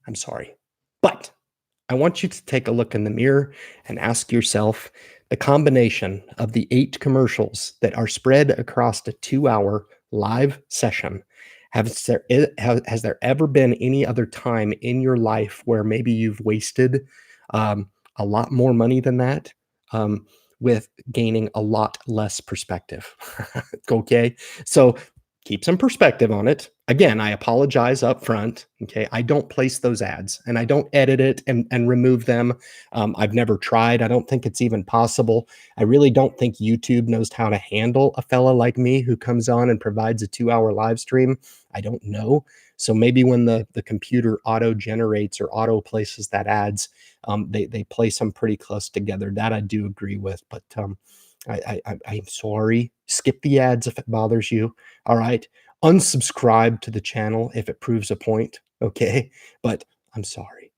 I'm sorry. But I want you to take a look in the mirror and ask yourself the combination of the 8 commercials that are spread across a 2-hour live session. Has there ever been any other time in your life where maybe you've wasted a lot more money than that with gaining a lot less perspective? Okay. So keep some perspective on it. Again, I apologize up front. Okay. I don't place those ads and I don't edit it and remove them. I've never tried. I don't think it's even possible. I really don't think YouTube knows how to handle a fella like me who comes on and provides a 2-hour live stream. I don't know. So maybe when the computer auto generates or auto places that ads, they place them pretty close together. That I do agree with, but I'm sorry. Skip the ads if it bothers you. All right. Unsubscribe to the channel if it proves a point. Okay. But I'm sorry.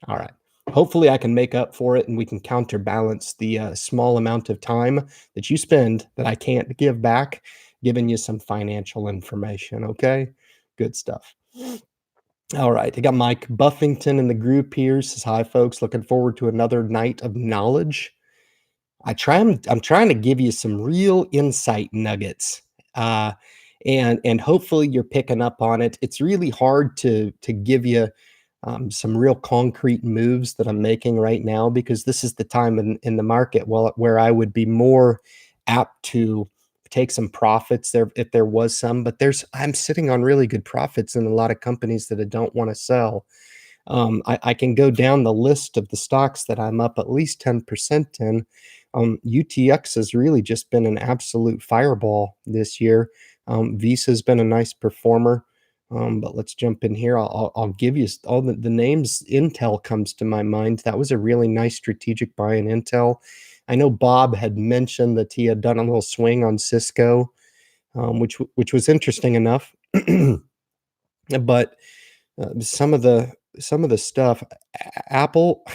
All right. Hopefully I can make up for it and we can counterbalance the small amount of time that you spend that I can't give back, giving you some financial information. Okay. Good stuff. All right. I got Mike Buffington in the group here. Says, hi, folks. Looking forward to another night of knowledge. I'm trying to give you some real insight nuggets. Uh, and hopefully you're picking up on it. It's really hard to give you some real concrete moves that I'm making right now because this is the time in the market where I would be more apt to take some profits there if there was some. But I'm sitting on really good profits in a lot of companies that I don't want to sell. I can go down the list of the stocks that I'm up at least 10% in. UTX has really just been an absolute fireball this year. Visa's been a nice performer. But let's jump in here. I'll give you all the names. Intel comes to my mind. That was a really nice strategic buy in Intel. I know Bob had mentioned that he had done a little swing on Cisco, which was interesting enough. But some of the stuff, Apple,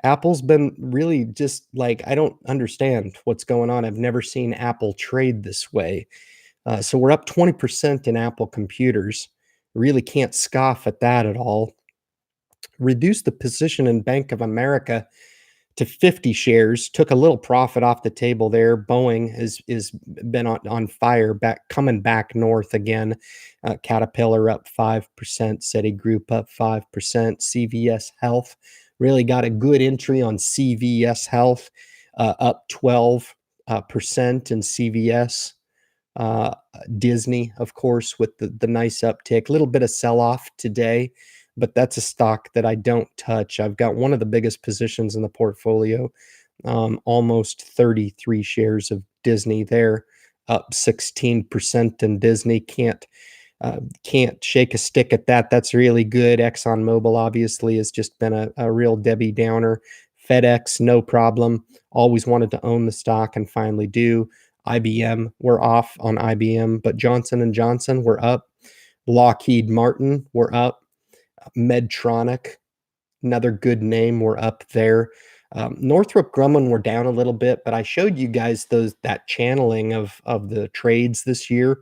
Apple's been really just like I don't understand what's going on. I've never seen Apple trade this way. So we're up 20% in Apple computers. Really can't scoff at that at all. Reduced the position in Bank of America to 50 shares, took a little profit off the table there. Boeing is been on fire, coming back north again. Caterpillar up 5%, Citigroup up 5%, CVS Health really got a good entry on CVS Health, up 12% in CVS. Uh, Disney, of course, with the nice uptick, a little bit of sell off today, but that's a stock that I don't touch. I've got one of the biggest positions in the portfolio, almost 33 shares of Disney there, up 16% in Disney. Can't shake a stick at that. That's really good. ExxonMobil obviously has just been a real Debbie Downer. FedEx, no problem. Always wanted to own the stock and finally do. IBM, we're off on IBM, but Johnson and Johnson, we're up. Lockheed Martin, we're up. Medtronic, another good name, we're up there. Northrop Grumman, we're down a little bit, but I showed you guys that channeling of the trades this year.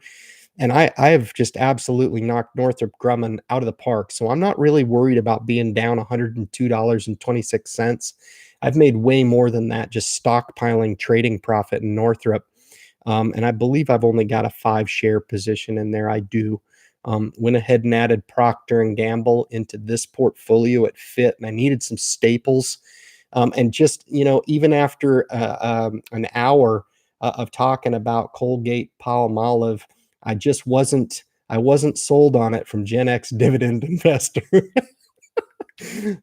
And I have just absolutely knocked Northrop Grumman out of the park. So I'm not really worried about being down $102.26. I've made way more than that just stockpiling trading profit in Northrop. And I believe I've only got a 5-share position in there. I do. Went ahead and added Procter and Gamble into this portfolio. It fit, and I needed some staples. And just even after an hour of talking about Colgate Palmolive, I wasn't sold on it from Gen X dividend investor.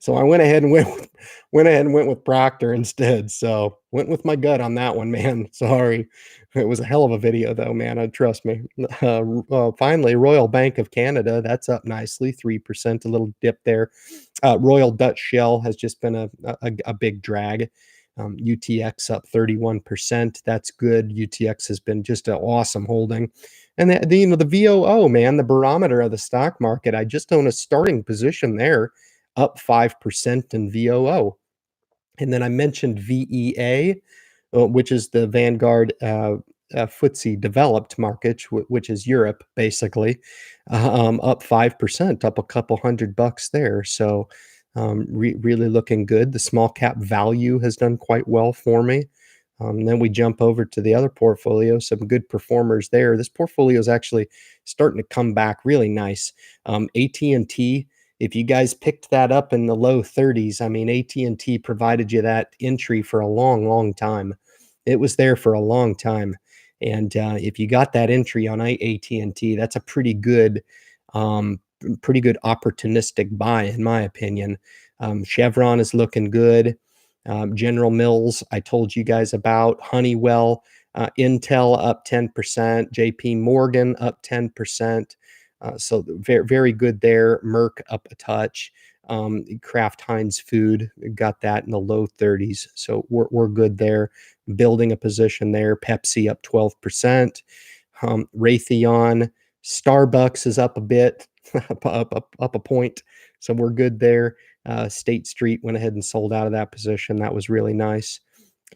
So I went ahead and went with Procter instead. So went with my gut on that one, man. Sorry. It was a hell of a video though, man. Trust me. Finally, Royal Bank of Canada, that's up nicely, 3%, a little dip there. Royal Dutch Shell has just been a big drag. UTX up 31%. That's good. UTX has been just an awesome holding. And the VOO, man, the barometer of the stock market, I just own a starting position there, up 5% in VOO. And then I mentioned VEA, which is the Vanguard FTSE developed market, which is Europe, basically, up 5%, up a couple $100 there. So really looking good. The small cap value has done quite well for me. Then we jump over to the other portfolio, some good performers there. This portfolio is actually starting to come back really nice. AT&T, if you guys picked that up in the low 30s, I mean, AT&T provided you that entry for a long, long time. It was there for a long time. And if you got that entry on AT&T, that's a pretty good opportunistic buy, in my opinion. Chevron is looking good. General Mills, I told you guys about. Honeywell, Intel up 10%, JP Morgan up 10%. So very, very good there. Merck up a touch. Kraft Heinz Food got that in the low 30s. So we're good there. Building a position there. Pepsi up 12%. Raytheon, Starbucks is up a bit, up a point. So we're good there. State Street went ahead and sold out of that position. That was really nice.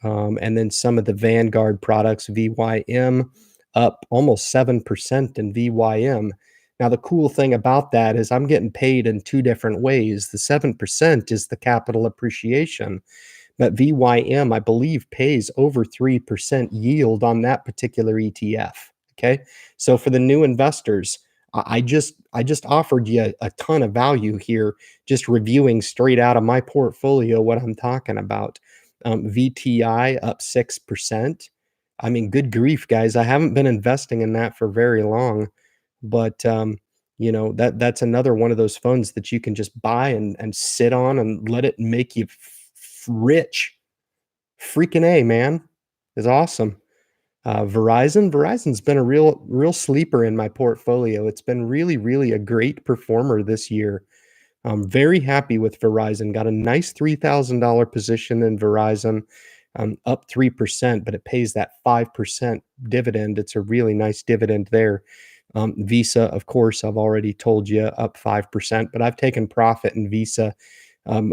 And then some of the Vanguard products, VYM, up almost 7% in VYM. Now, the cool thing about that is I'm getting paid in two different ways. The 7% is the capital appreciation, That VYM, I believe, pays over 3% yield on that particular ETF. Okay. So for the new investors, I just offered you a ton of value here, just reviewing straight out of my portfolio what I'm talking about. VTI up 6%. I mean, good grief, guys. I haven't been investing in that for very long, but that's another one of those funds that you can just buy and sit on and let it make you rich. Freaking A, man. Is awesome. Verizon's been a real sleeper in my portfolio. It's been really, really a great performer this year. I'm very happy with Verizon. Got a nice $3,000 position in Verizon, up 3%, but it pays that 5% dividend. It's a really nice dividend there. Visa, of course, I've already told you, up 5%, but I've taken profit in Visa um,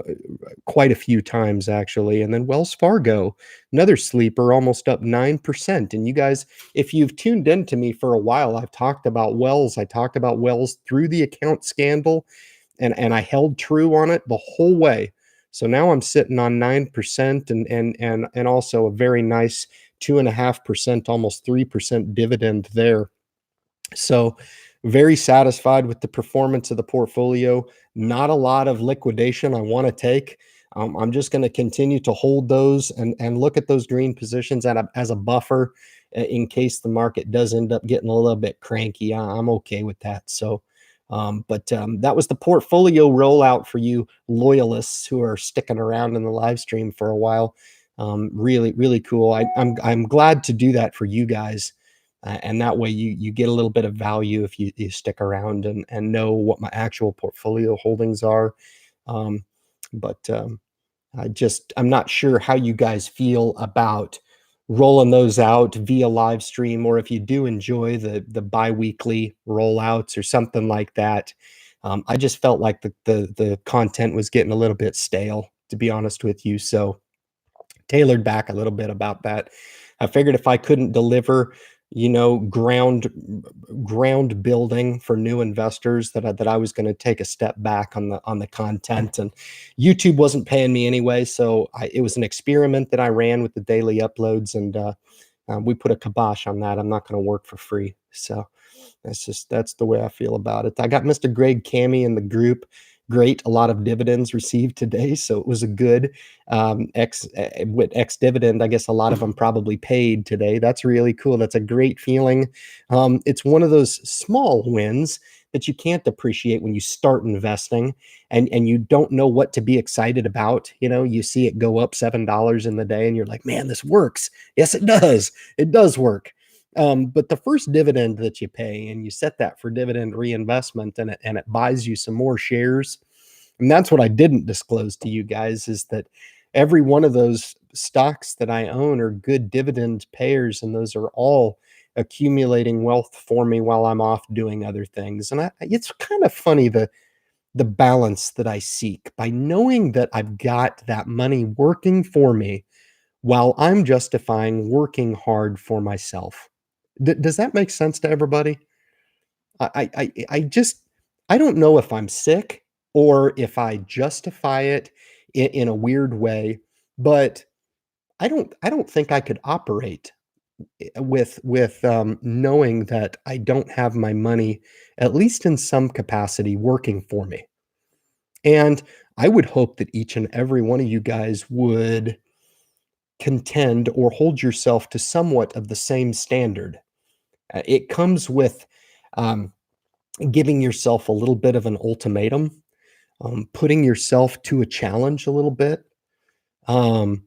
quite a few times actually. And then Wells Fargo, another sleeper, almost up 9%. And you guys, if you've tuned into me for a while, I've talked about Wells. I talked about Wells through the account scandal, and I held true on it the whole way. So now I'm sitting on 9% and also a very nice 2.5%, almost 3% dividend there. So very satisfied with the performance of the portfolio. Not a lot of liquidation I want to take. I'm just going to continue to hold those and look at those green positions as a buffer in case the market does end up getting a little bit cranky. I'm okay with that. So, but that was the portfolio rollout for you loyalists who are sticking around in the live stream for a while. Really, really cool. I'm glad to do that for you guys. And that way you get a little bit of value if you stick around and know what my actual portfolio holdings are. Um, but I'm not sure how you guys feel about rolling those out via live stream, or if you do enjoy the biweekly rollouts or something like that. I just felt like the content was getting a little bit stale, to be honest with you. So tailored back a little bit about that. I figured if I couldn't deliver, ground building for new investors, that I was going to take a step back on the content. And YouTube wasn't paying me anyway, so it was an experiment that I ran with the daily uploads, and we put a kibosh on that. I'm not going to work for free, so that's the way I feel about it. I got Mr. Greg Cami in the group. Great, a lot of dividends received today, so it was a good with X dividend. I guess a lot of them probably paid today. That's really cool. That's a great feeling. It's one of those small wins that you can't appreciate when you start investing and you don't know what to be excited about. You see it go up $7 in the day, and you're like, man, this works. Yes, it does. It does work. But the first dividend that you pay, and you set that for dividend reinvestment, and it buys you some more shares. And that's what I didn't disclose to you guys, is that every one of those stocks that I own are good dividend payers, and those are all accumulating wealth for me while I'm off doing other things. And it's kind of funny, the balance that I seek by knowing that I've got that money working for me while I'm justifying working hard for myself. Does that make sense to everybody? I just I don't know if I'm sick or if I justify it in a weird way, but I don't think I could operate with knowing that I don't have my money, at least in some capacity, working for me. And I would hope that each and every one of you guys would contend or hold yourself to somewhat of the same standard. It comes with um, giving yourself a little bit of an ultimatum, putting yourself to a challenge a little bit, um,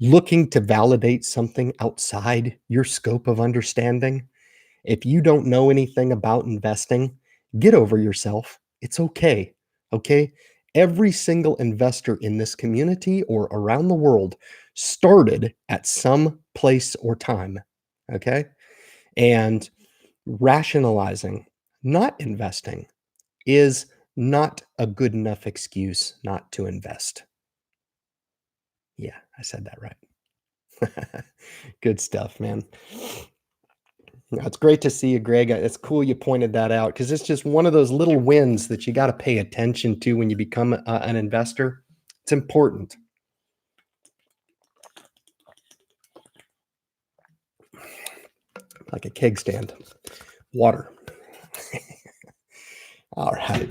looking to validate something outside your scope of understanding. If you don't know anything about investing, get over yourself. It's okay. Okay. Every single investor in this community or around the world started at some place or time. Okay. And rationalizing not investing is not a good enough excuse not to invest. Yeah, I said that right. Good stuff, man. Yeah, it's great to see you, Greg. It's cool you pointed that out, because it's just one of those little wins that you got to pay attention to when you become an investor. It's important. like a keg stand. Water. All right.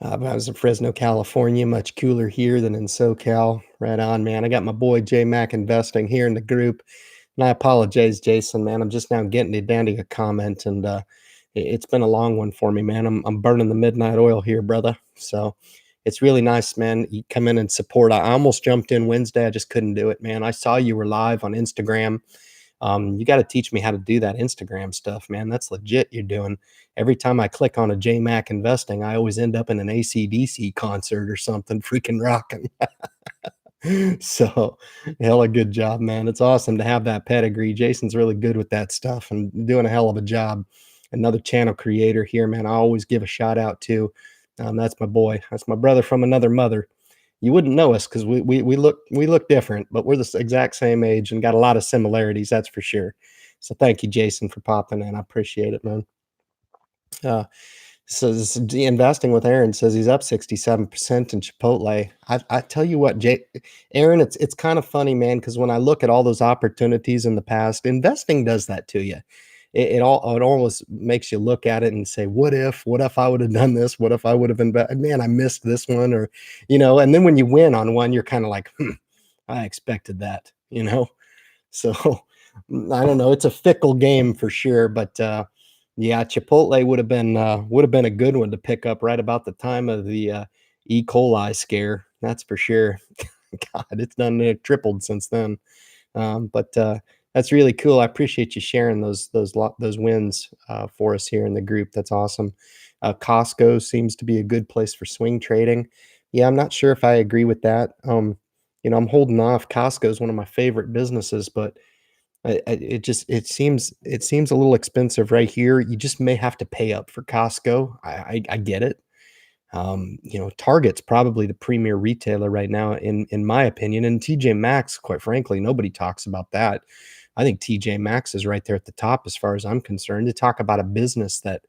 I was in Fresno, California, much cooler here than in SoCal. Right on, man. I got my boy J Mac Investing here in the group. And I apologize, Jason, man. I'm just now getting it down to your comment, and it's been a long one for me, man. I'm burning the midnight oil here, brother. So it's really nice, man. You come in and support. I almost jumped in Wednesday. I just couldn't do it, man. I saw you were live on Instagram. You got to teach me how to do that Instagram stuff, man. That's legit. You're doing. Every time I click on a JMac investing, I always end up in an ACDC concert or something freaking rocking. So, hella good job, man. It's awesome to have that pedigree. Jason's really good with that stuff and doing a hell of a job. Another channel creator here, man. I always give a shout out to. That's my boy. That's my brother from another mother. You wouldn't know us because we look different, but we're the exact same age and got a lot of similarities. That's for sure. So thank you, Jason, for popping in. I appreciate it, man. Uh, so this is investing with Aaron says he's up 67% in Chipotle. I tell you what, Aaron, it's kind of funny, man, because when I look at all those opportunities in the past, investing does that to you. It almost makes you look at it and say, what if I would have done this? What if I would have invested? Man, I missed this one, or and then when you win on one, you're kind of like, I expected that, So I don't know. It's a fickle game for sure, but yeah, Chipotle would have been a good one to pick up right about the time of the E. coli scare. That's for sure. God, it's done tripled since then. But that's really cool. I appreciate you sharing those wins for us here in the group. That's awesome. Costco seems to be a good place for swing trading. Yeah, I'm not sure if I agree with that. I'm holding off. Costco is one of my favorite businesses, but it seems a little expensive right here. You just may have to pay up for Costco. I get it. Target's probably the premier retailer right now, in my opinion. And TJ Maxx, quite frankly, nobody talks about that. I think TJ Maxx is right there at the top as far as I'm concerned. To talk about a business that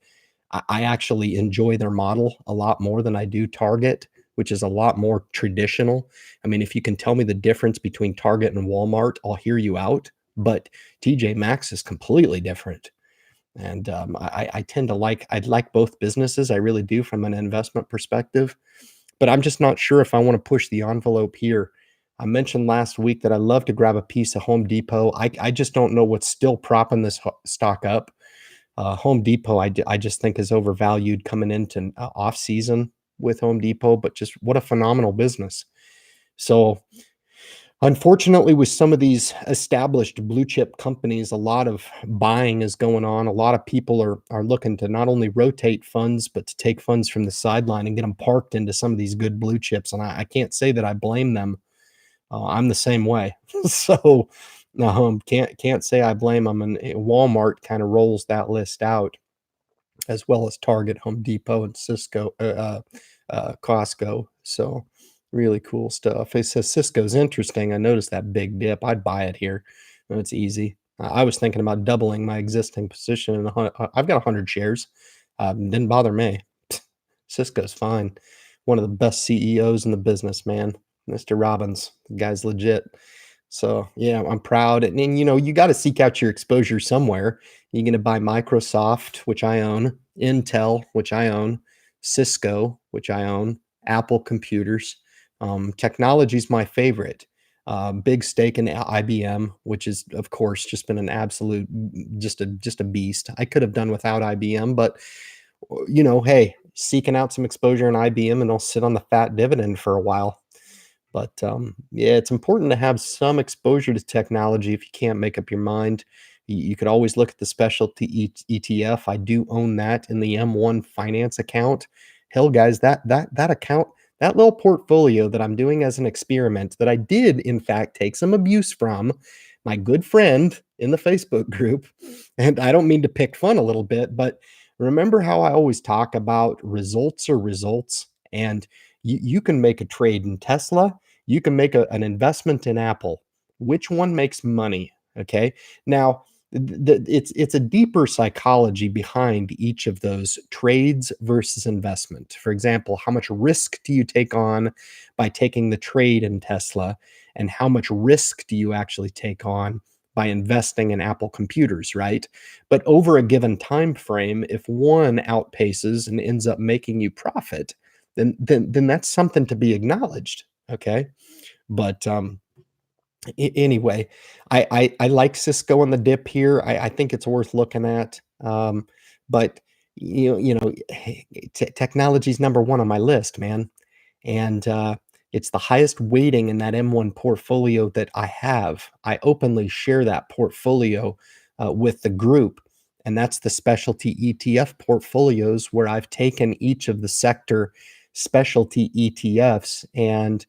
I actually enjoy their model a lot more than I do Target, which is a lot more traditional. I mean, if you can tell me the difference between Target and Walmart, I'll hear you out. But TJ Maxx is completely different. And I tend to like both businesses. I really do from an investment perspective. But I'm just not sure if I want to push the envelope here. I mentioned last week that I love to grab a piece of Home Depot. I just don't know what's still propping this stock up. Home Depot, I just think is overvalued coming into off season with Home Depot, but just what a phenomenal business. So unfortunately, with some of these established blue chip companies, a lot of buying is going on. A lot of people are looking to not only rotate funds, but to take funds from the sideline and get them parked into some of these good blue chips. And I can't say that I blame them. I'm the same way. So can't say I blame them. And Walmart kind of rolls that list out, as well as Target, Home Depot, and Costco. So really cool stuff. It says Cisco's interesting. I noticed that big dip. I'd buy it here. It's easy. I was thinking about doubling my existing position. I've got 100 shares. Didn't bother me. Cisco's fine. One of the best CEOs in the business, man. Mr. Robbins. The guy's legit. So yeah, I'm proud. And you got to seek out your exposure somewhere. You're going to buy Microsoft, which I own, Intel, which I own, Cisco, which I own, Apple Computers. Technology is my favorite. Big stake in IBM, which is of course just been an absolute, just a beast. I could have done without IBM, but hey, seeking out some exposure in IBM, and I'll sit on the fat dividend for a while. But yeah, it's important to have some exposure to technology if you can't make up your mind. You could always look at the specialty ETF. I do own that in the M1 Finance account. Hell, guys, that account, that little portfolio that I'm doing as an experiment, that I did in fact take some abuse from my good friend in the Facebook group. And I don't mean to pick fun a little bit, but remember how I always talk about results are results, and you can make a trade in Tesla. You can make an investment in Apple. Which one makes money? Okay. Now, it's a deeper psychology behind each of those trades versus investment. For example, how much risk do you take on by taking the trade in Tesla, and how much risk do you actually take on by investing in Apple computers, right? But over a given time frame, if one outpaces and ends up making you profit, then that's something to be acknowledged. Okay. But anyway, I like Cisco on the dip here. I think it's worth looking at. But technology's number one on my list, man, and it's the highest weighting in that M1 portfolio that I have. I openly share that portfolio with the group, and that's the specialty ETF portfolios where I've taken each of the sector specialty ETFs and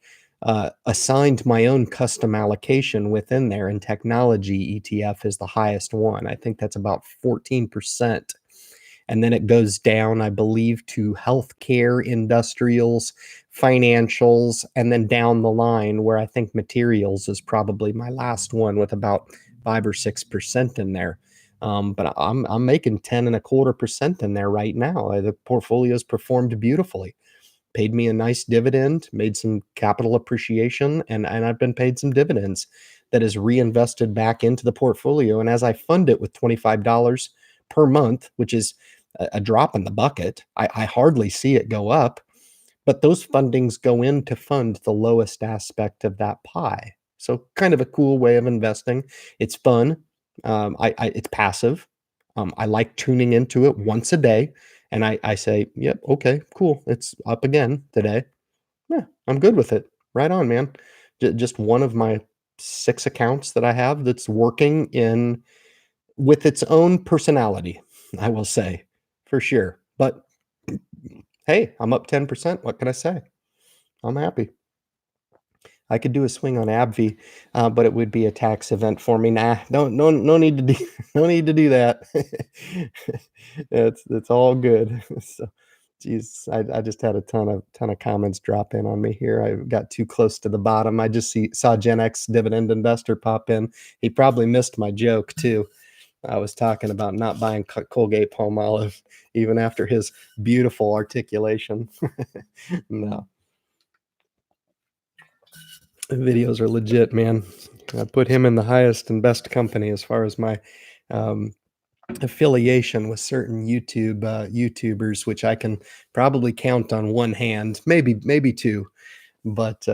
assigned my own custom allocation within there, and technology ETF is the highest one. I think that's about 14%. And then it goes down, I believe, to healthcare, industrials, financials, and then down the line where I think materials is probably my last one with about 5 or 6% in there. But I'm making 10.25% in there right now. The portfolio's performed beautifully, paid me a nice dividend, made some capital appreciation, and I've been paid some dividends that is reinvested back into the portfolio. And as I fund it with $25 per month, which is a drop in the bucket, I hardly see it go up, but those fundings go in to fund the lowest aspect of that pie. So kind of a cool way of investing. It's fun. It's passive. I like tuning into it once a day, and I say, "Yep, okay, cool. It's up again today. Yeah, I'm good with it. Right on, man." Just one of my 6 accounts that I have that's working in with its own personality, I will say, for sure. But hey, I'm up 10%. What can I say? I'm happy. I could do a swing on AbbVie, but it would be a tax event for me. Nah, no need to do no need to do that. It's all good. So, geez, I just had a ton of comments drop in on me here. I got too close to the bottom. I just saw Gen X dividend investor pop in. He probably missed my joke too. I was talking about not buying Colgate Palmolive even after his beautiful articulation. No, the videos are legit, man. I put him in the highest and best company as far as my um, affiliation with certain YouTubers, which I can probably count on one hand, maybe two. But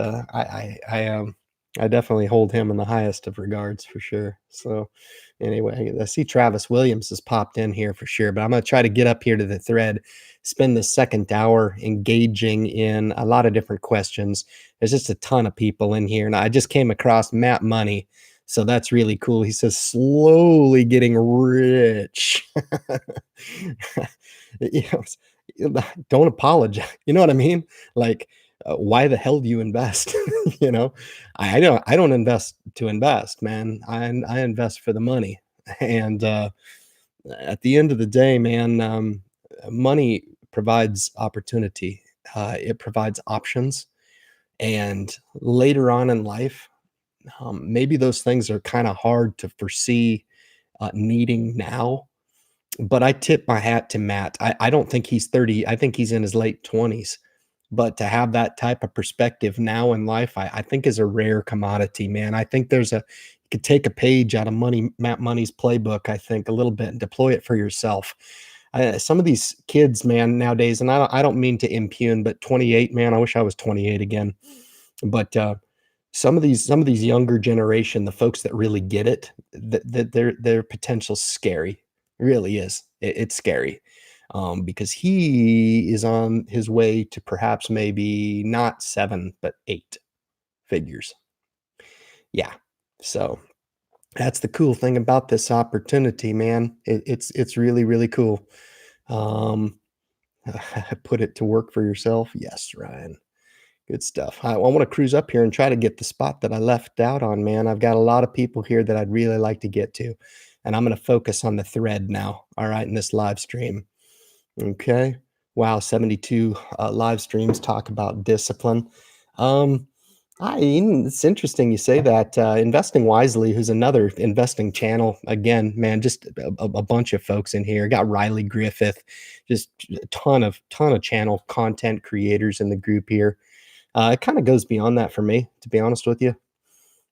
I definitely hold him in the highest of regards for sure. So anyway, I see Travis Williams has popped in here for sure, but I'm gonna try to get up here to the thread, spend the second hour engaging in a lot of different questions. There's just a ton of people in here, and I just came across Matt Money. So that's really cool. He says slowly getting rich. You don't apologize. You know what I mean? Like, why the hell do you invest? You know, I don't invest to invest, man. I invest for the money. And at the end of the day, man, money provides opportunity. It provides options. And later on in life, maybe those things are kind of hard to foresee needing now. But I tip my hat to Matt. I don't think he's 30. I think he's in his late 20s. But to have that type of perspective now in life, I think is a rare commodity, man. I think you could take a page out of Matt Money's playbook, I think, a little bit and deploy it for yourself. Some of these kids, man, nowadays, and I don't mean to impugn, but 28, man, I wish I was 28 again. But some of these younger generation, the folks that really get it, that their potential's scary. It really is. It's scary. Because he is on his way to perhaps maybe not 7, but 8 figures. Yeah. So that's the cool thing about this opportunity, man. It's really, really cool. Um, put it to work for yourself. Yes, Ryan. Good stuff. I want to cruise up here and try to get the spot that I left out on, man. I've got a lot of people here that I'd really like to get to, and I'm going to focus on the thread now. All right, in this live stream. Okay. Wow, 72 live streams talk about discipline. Um, it's interesting you say that. Investing Wisely, who's another investing channel. Again, man, just a bunch of folks in here. Got Riley Griffith, just a ton of channel content creators in the group here. It kind of goes beyond that for me, to be honest with you.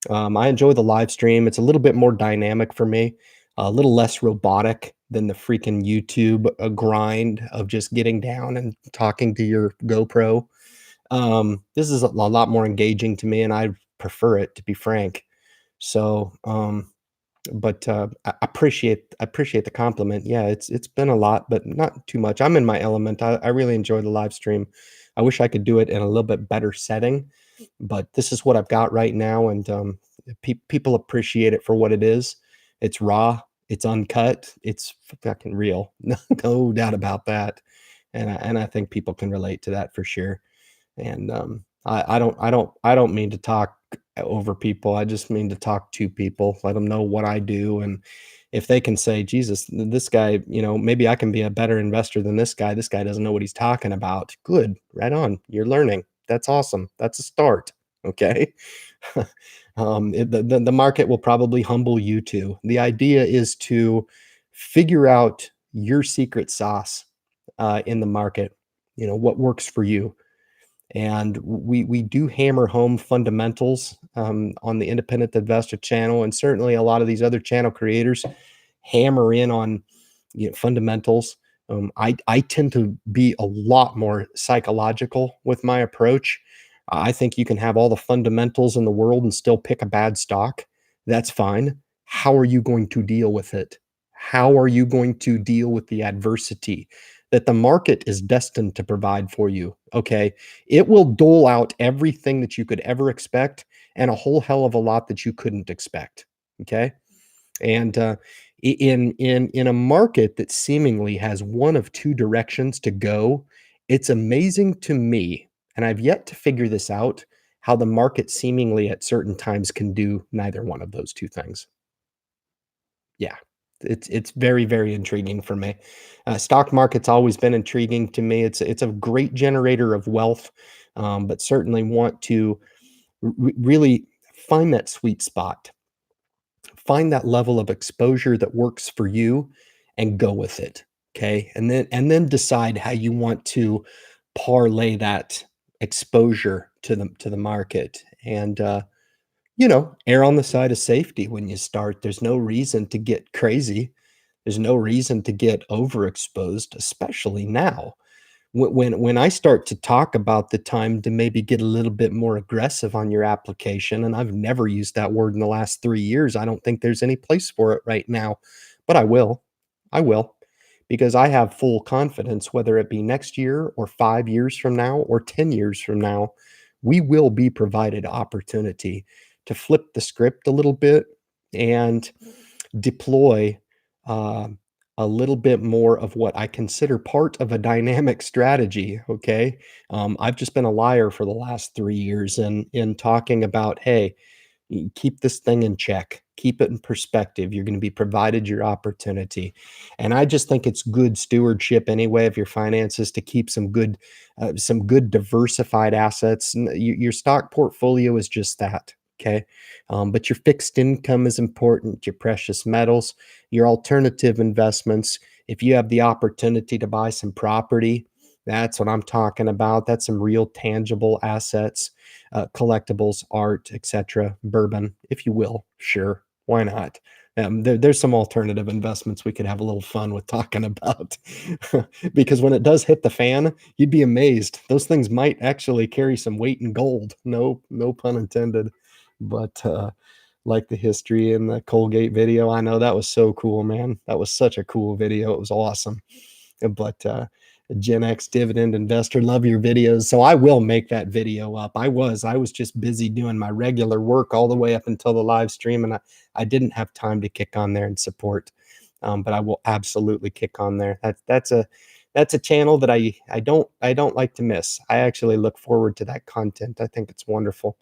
I enjoy the live stream. It's a little bit more dynamic for me, a little less robotic than the freaking YouTube grind of just getting down and talking to your GoPro. This is a lot more engaging to me, and I prefer it, to be frank. So, but I appreciate the compliment. Yeah, it's been a lot, but not too much. I'm in my element. I really enjoy the live stream. I wish I could do it in a little bit better setting, but this is what I've got right now, and people appreciate it for what it is. It's raw, it's uncut, it's fucking real. No doubt about that. And I think people can relate to that for sure. And I don't mean to talk over people. I just mean to talk to people, let them know what I do, and if they can say, Jesus, this guy, maybe I can be a better investor than this guy. This guy doesn't know what he's talking about. Good, right on. You're learning. That's awesome. That's a start. Okay. The market will probably humble you too. The idea is to figure out your secret sauce in the market. What works for you, and we do hammer home fundamentals on the independent investor channel, and certainly a lot of these other channel creators hammer in on fundamentals. I tend to be a lot more psychological with my approach. I think you can have all the fundamentals in the world and still pick a bad stock. That's fine. How are you going to deal with it? How are you going to deal with the adversity that the market is destined to provide for you? Okay. It will dole out everything that you could ever expect and a whole hell of a lot that you couldn't expect. Okay. And in a market that seemingly has one of two directions to go, it's amazing to me, and I've yet to figure this out, how the market seemingly at certain times can do neither one of those two things. Yeah, it's very, very intriguing for me. Stock market's always been intriguing to me. It's a great generator of wealth, but certainly want to really find that sweet spot, find that level of exposure that works for you, and go with it. Okay, and then decide how you want to parlay that exposure to the market, and err on the side of safety when you start. There's no reason to get crazy. There's no reason to get overexposed, especially now. When I start to talk about the time to maybe get a little bit more aggressive on your application, and I've never used that word in the last 3 years. I don't think there's any place for it right now, but I will. I will, because I have full confidence, whether it be next year or 5 years from now or 10 years from now, we will be provided opportunity to flip the script a little bit and deploy uh, a little bit more of what I consider part of a dynamic strategy. Okay. I've just been a liar for the last 3 years in talking about, hey, keep this thing in check, keep it in perspective. You're going to be provided your opportunity. And I just think it's good stewardship anyway of your finances to keep some good diversified assets. And your stock portfolio is just that. Okay. But your fixed income is important, your precious metals, your alternative investments. If you have the opportunity to buy some property, that's what I'm talking about. That's some real tangible assets, collectibles, art, etc., bourbon, if you will. Sure, why not? There's some alternative investments we could have a little fun with talking about, because when it does hit the fan, you'd be amazed. Those things might actually carry some weight in gold. No pun intended. But like the history in the Colgate video, I know that was so cool, man. That was such a cool video. It was awesome. But Gen X dividend investor, love your videos. So I will make that video up. I was just busy doing my regular work all the way up until the live stream, and I didn't have time to kick on there and support. But I will absolutely kick on there. That's a channel that I don't like to miss. I actually look forward to that content. I think it's wonderful.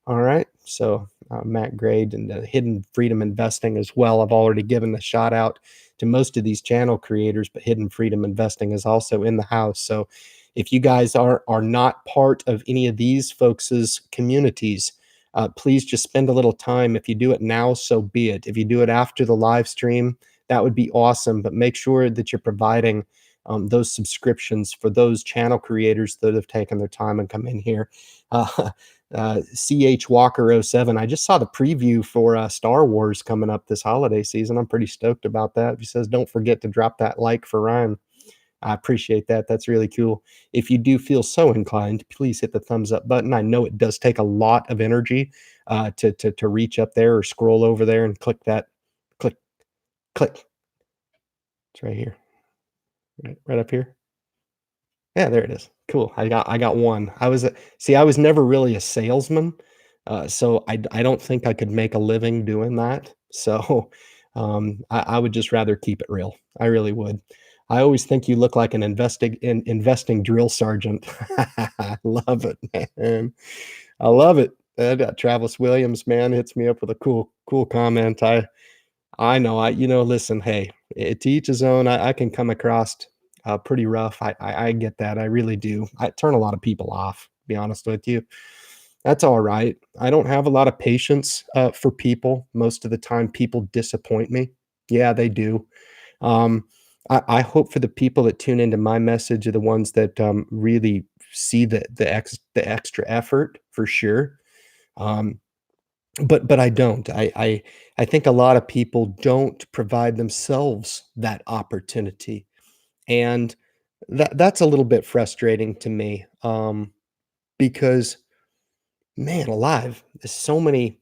All right. So, Matt Grade and Hidden Freedom Investing as well. I've already given a shout out to most of these channel creators, but Hidden Freedom Investing is also in the house. So, if you guys are not part of any of these folks' communities, please just spend a little time. If you do it now, so be it. If you do it after the live stream, that would be awesome. But make sure that you're providing those subscriptions for those channel creators that have taken their time and come in here. Uh, CH Walker '07. I just saw the preview for Star Wars coming up this holiday season. I'm pretty stoked about that. He says, don't forget to drop that like for Ryan. I appreciate that. That's really cool. If you do feel so inclined, please hit the thumbs up button. I know it does take a lot of energy to reach up there or scroll over there and click that. Click, click. It's right here. Right up here. Yeah, there it is. Cool. I got one. I was never really a salesman, so I don't think I could make a living doing that. So, I would just rather keep it real. I really would. I always think you look like an investing drill sergeant. I love it, man. I love it. Travis Williams, man, hits me up with a cool comment. I know. Listen, hey, to each his own. I can come across pretty rough. I get that. I really do. I turn a lot of people off, to be honest with you. That's all right. I don't have a lot of patience for people. Most of the time, people disappoint me. Yeah, they do. Um, I hope for the people that tune into my message are the ones that really see the extra effort for sure. Um, but I don't. I think a lot of people don't provide themselves that opportunity, and that's a little bit frustrating to me, because, man alive, there's so many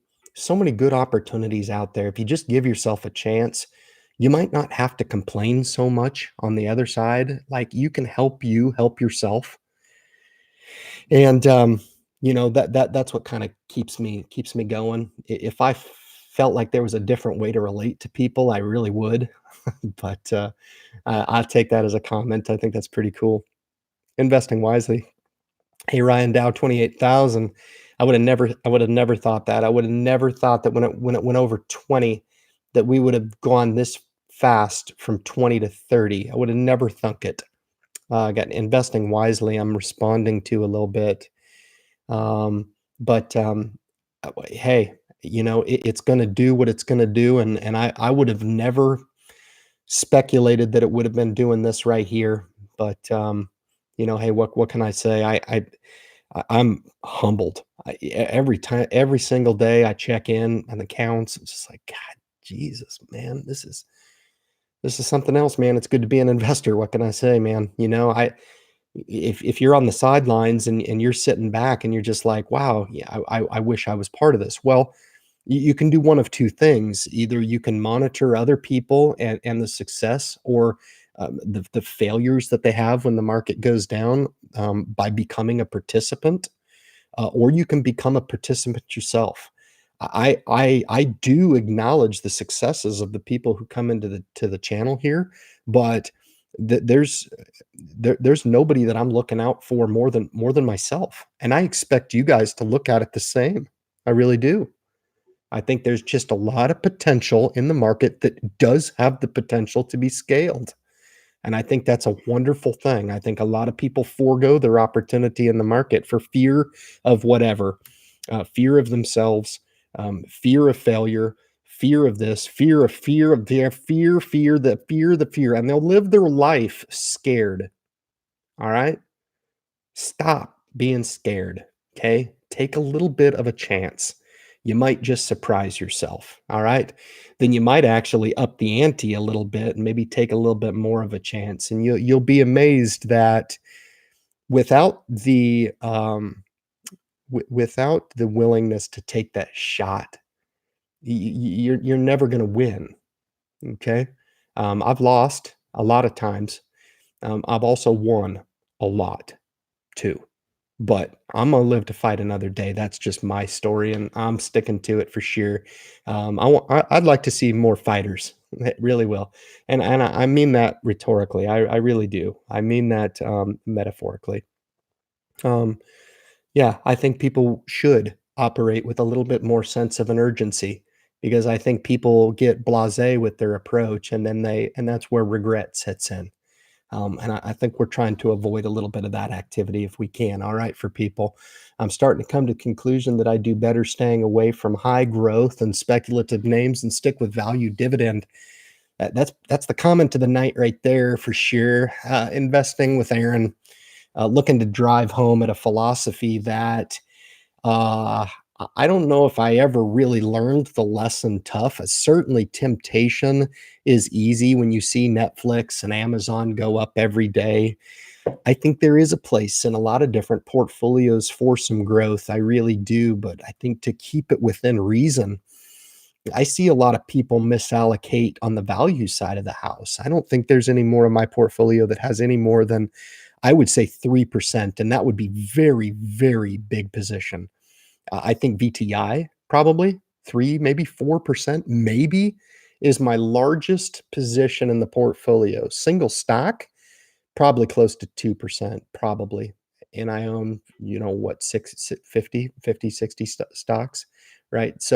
good opportunities out there. If you just give yourself a chance, you might not have to complain so much on the other side. Like, you help yourself. And, that's what kinda keeps me going. If I felt like there was a different way to relate to people, I really would. But, I'll take that as a comment. I think that's pretty cool. Investing wisely. Hey, Ryan, Dow 28,000. I would have never thought that. I would have never thought that when it went over 20, that we would have gone this fast from 20 to 30. I would have never thunk it. I got investing wisely. I'm responding to a little bit. But hey, it's going to do what it's going to do, and I would have never speculated that it would have been doing this right here. But hey, what can I say? I'm humbled. Every time, every single day, I check in on accounts. It's just like, God, Jesus, man, this is something else, man. It's good to be an investor. What can I say, man? If you're on the sidelines and you're sitting back and you're just like, wow, yeah, I wish I was part of this. Well, you can do one of two things. Either you can monitor other people and the success, or the failures that they have when the market goes down, by becoming a participant, or you can become a participant yourself. I do acknowledge the successes of the people who come into the channel here, but th- there's there's nobody that I'm looking out for more than myself, and I expect you guys to look at it the same. I really do. I think there's just a lot of potential in the market that does have the potential to be scaled. And I think that's a wonderful thing. I think a lot of people forego their opportunity in the market for fear of whatever, fear of themselves, fear of failure, fear of this, fear of their fear, and they'll live their life scared. All right. Stop being scared. Okay. Take a little bit of a chance. You might just surprise yourself. All right. Then you might actually up the ante a little bit and maybe take a little bit more of a chance. And you'll be amazed that without without the willingness to take that shot, you're never going to win. Okay. I've lost a lot of times. I've also won a lot too. But I'm gonna live to fight another day. That's just my story, and I'm sticking to it for sure. I'd like to see more fighters. It really will, and I mean that rhetorically. I really do. I mean that metaphorically. Um, yeah, I think people should operate with a little bit more sense of an urgency, because I think people get blasé with their approach, and that's where regret sets in. And I think we're trying to avoid a little bit of that activity if we can. All right, for people. I'm starting to come to the conclusion that I do better staying away from high growth and speculative names and stick with value dividend. That's the comment of the night right there for sure. Investing with Aaron, looking to drive home at a philosophy that Uh, I don't know if I ever really learned the lesson tough. Certainly, temptation is easy when you see Netflix and Amazon go up every day. I think there is a place in a lot of different portfolios for some growth. I really do. But I think to keep it within reason, I see a lot of people misallocate on the value side of the house. I don't think there's any more of my portfolio that has any more than, I would say, 3%. And that would be very, very big position. I think VTI probably 3, maybe 4%, maybe is my largest position in the portfolio. Single stock, probably close to 2%, probably. And I own, what, 50, 60 stocks, right?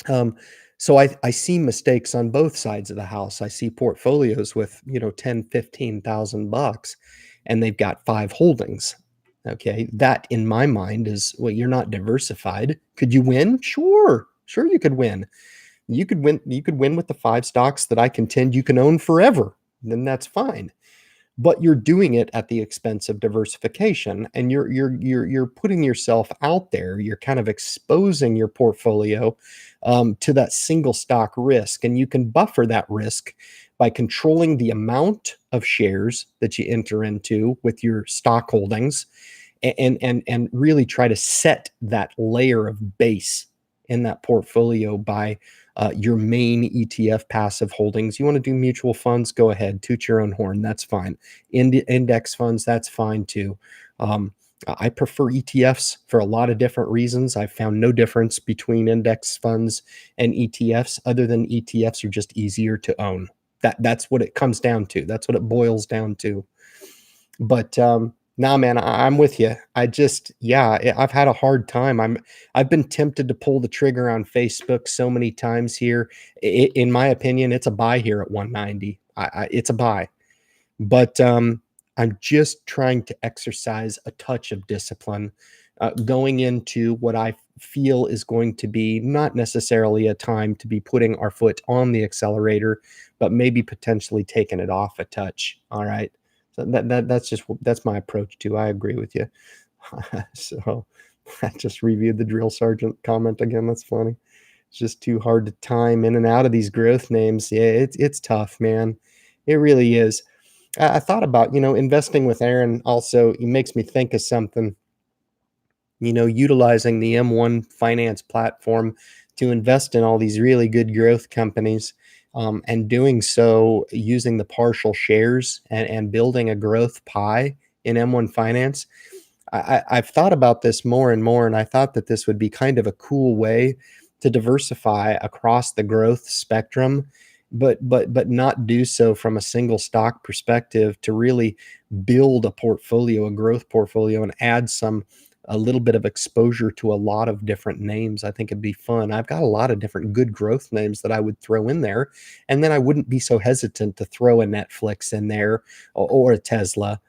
Um, so I see mistakes on both sides of the house. I see portfolios with, 10, 15,000 bucks, and they've got 5 holdings. Okay. That in my mind is, well, you're not diversified. Could you win? Sure. Sure you could win. You could win with the 5 stocks that I contend you can own forever. Then that's fine, but you're doing it at the expense of diversification, and you're putting yourself out there. You're kind of exposing your portfolio to that single stock risk, and you can buffer that risk by controlling the amount of shares that you enter into with your stock holdings, and really try to set that layer of base in that portfolio by your main ETF passive holdings. You want to do mutual funds? Go ahead, toot your own horn. That's fine. Index funds, that's fine too. I prefer ETFs for a lot of different reasons. I've found no difference between index funds and ETFs, other than ETFs are just easier to own. That's what it comes down to. That's what it boils down to. But nah, man, I'm with you. Yeah, I've had a hard time. I've been tempted to pull the trigger on Facebook so many times here. In my opinion, it's a buy here at 190. It's a buy, but I'm just trying to exercise a touch of discipline, going into what I feel is going to be not necessarily a time to be putting our foot on the accelerator, but maybe potentially taking it off a touch. All right. So that's my approach too. I agree with you. So I just reviewed the drill sergeant comment again. That's funny. It's just too hard to time in and out of these growth names. Yeah, it's tough, man. It really is. I thought about, investing with Aaron also. It makes me think of something, utilizing the M1 finance platform to invest in all these really good growth companies, and doing so using the partial shares and building a growth pie in M1 finance. I've thought about this more and more, and I thought that this would be kind of a cool way to diversify across the growth spectrum, but not do so from a single stock perspective, to really build a portfolio, a growth portfolio, and add a little bit of exposure to a lot of different names. I think it'd be fun. I've got a lot of different good growth names that I would throw in there, and then I wouldn't be so hesitant to throw a Netflix in there, or a Tesla,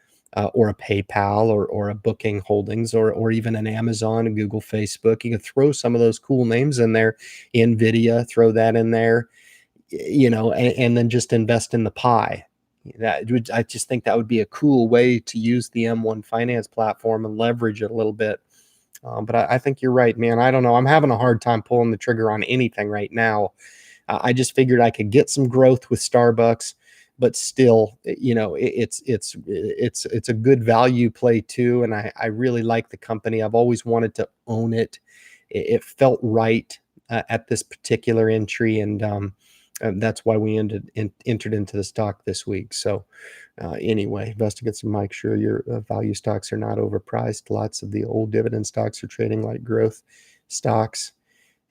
or a PayPal, or a Booking Holdings, or even an Amazon, a Google, Facebook. You can throw some of those cool names in there. Nvidia, throw that in there, and then just invest in the pie. I just think that would be a cool way to use the M1 finance platform and leverage it a little bit. But I think you're right, man. I don't know. I'm having a hard time pulling the trigger on anything right now. I just figured I could get some growth with Starbucks, but still, it's a good value play too, and I really like the company. I've always wanted to own it. It felt right at this particular entry, and that's why we entered into the stock this week. So anyway, investing in some, make sure your value stocks are not overpriced. Lots of the old dividend stocks are trading like growth stocks.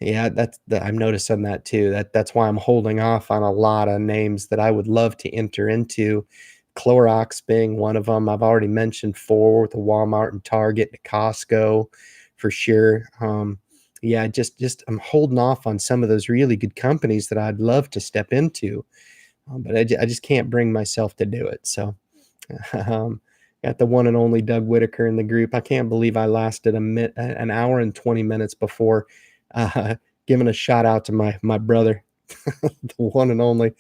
Yeah, I'm noticing that too. That's why I'm holding off on a lot of names that I would love to enter into. Clorox being one of them. I've already mentioned 4 with the Walmart and Target and Costco for sure. Yeah, just I'm holding off on some of those really good companies that I'd love to step into, but I just can't bring myself to do it. So, um, got the one and only Doug Whitaker in the group. I can't believe I lasted an hour and 20 minutes before uh, giving a shout out to my brother, the one and only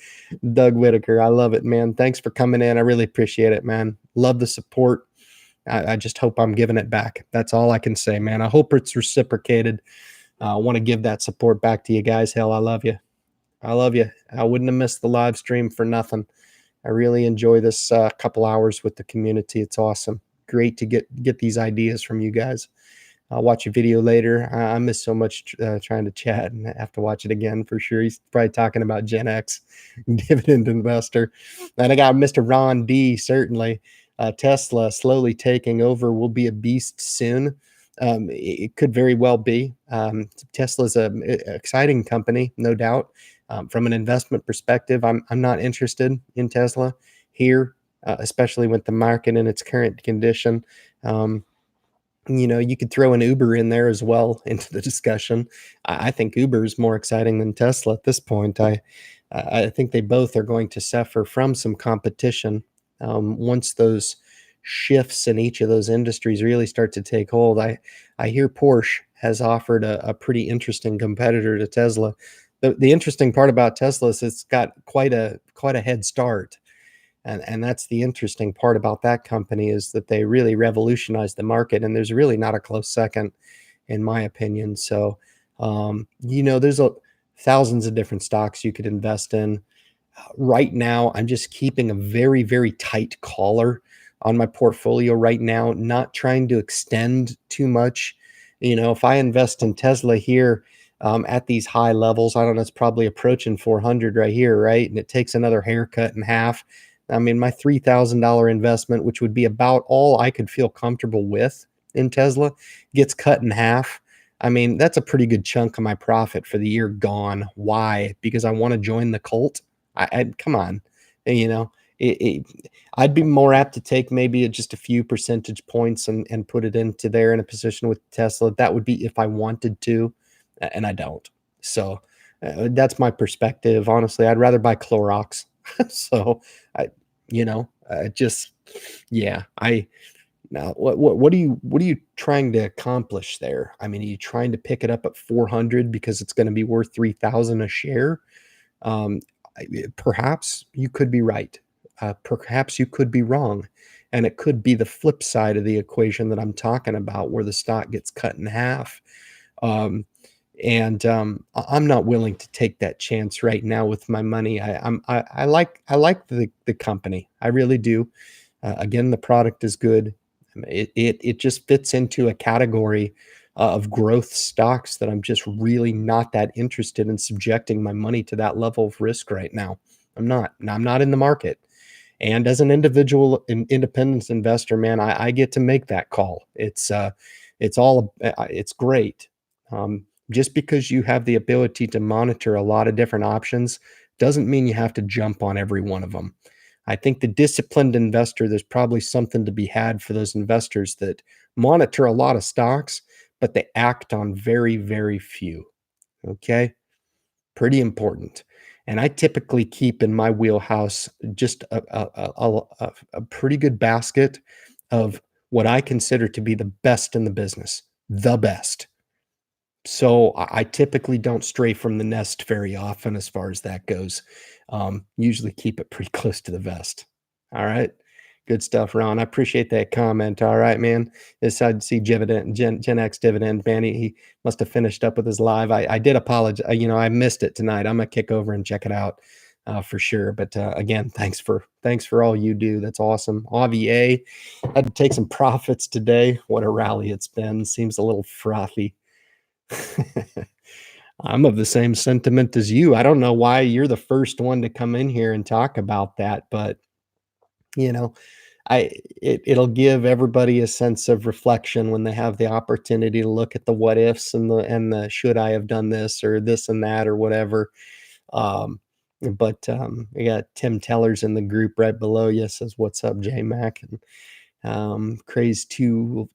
Doug Whitaker. I love it, man. Thanks for coming in. I really appreciate it, man. Love the support. I just hope I'm giving it back. That's all I can say, man. I hope it's reciprocated. I want to give that support back to you guys. Hell, I love you. I love you. I wouldn't have missed the live stream for nothing. I really enjoy this couple hours with the community. It's awesome. Great to get these ideas from you guys. I'll watch a video later. I miss so much trying to chat and have to watch it again for sure. He's probably talking about Gen X, dividend investor. And I got Mr. Ron D, certainly. Tesla slowly taking over, will be a beast soon. It could very well be. Tesla's an exciting company, no doubt. From an investment perspective, I'm not interested in Tesla here, especially with the market in its current condition. You could throw an Uber in there as well into the discussion. I think Uber is more exciting than Tesla at this point. I think they both are going to suffer from some competition once those shifts in each of those industries really start to take hold. I hear Porsche has offered a pretty interesting competitor to Tesla. The interesting part about Tesla is it's got quite a head start. And that's the interesting part about that company, is that they really revolutionized the market, and there's really not a close second, in my opinion. So, there's thousands of different stocks you could invest in. Right now, I'm just keeping a very, very tight collar on my portfolio right now, not trying to extend too much. If I invest in Tesla here at these high levels, I don't know, it's probably approaching 400 right here, right? And it takes another haircut in half. I mean, my $3,000 investment, which would be about all I could feel comfortable with in Tesla, gets cut in half. I mean, that's a pretty good chunk of my profit for the year gone. Why? Because I want to join the cult? Come on, you know, I'd be more apt to take maybe just a few percentage points and put it into there in a position with Tesla. That would be if I wanted to, and I don't. So that's my perspective. Honestly, I'd rather buy Clorox. So I, just, yeah, now what are you trying to accomplish there? I mean, are you trying to pick it up at 400 because it's going to be worth 3,000 a share? Um, Perhaps you could be right. Perhaps you could be wrong. And it could be the flip side of the equation that I'm talking about, where the stock gets cut in half. Um, I'm not willing to take that chance right now with my money. I like the company. I really do. Again, the product is good. It just fits into a category of growth stocks that I'm just really not that interested in subjecting my money to that level of risk right now. I'm not. I'm not in the market. And as an individual independent investor, man, I get to make that call. It's great. Just because you have the ability to monitor a lot of different options doesn't mean you have to jump on every one of them. I think the disciplined investor, there's probably something to be had for those investors that monitor a lot of stocks, but they act on very, very few. Okay. Pretty important. And I typically keep in my wheelhouse just a pretty good basket of what I consider to be the best in the business, the best. So I typically don't stray from the nest very often as far as that goes. Usually keep it pretty close to the vest. All right. Good stuff, Ron. I appreciate that comment. All right, man. Decided to see Gen X dividend, man. He must have finished up with his live. I did apologize. I missed it tonight. I'm gonna kick over and check it out for sure. But again, thanks for all you do. That's awesome. AVA had to take some profits today. What a rally it's been. Seems a little frothy. I'm of the same sentiment as you. I don't know why you're the first one to come in here and talk about that, but you know, it'll give everybody a sense of reflection when they have the opportunity to look at the what ifs and the should I have done this or this and that or whatever. Um, but we got Tim Tellers in the group right below you, says, "What's up, J Mac?" And Craze 2,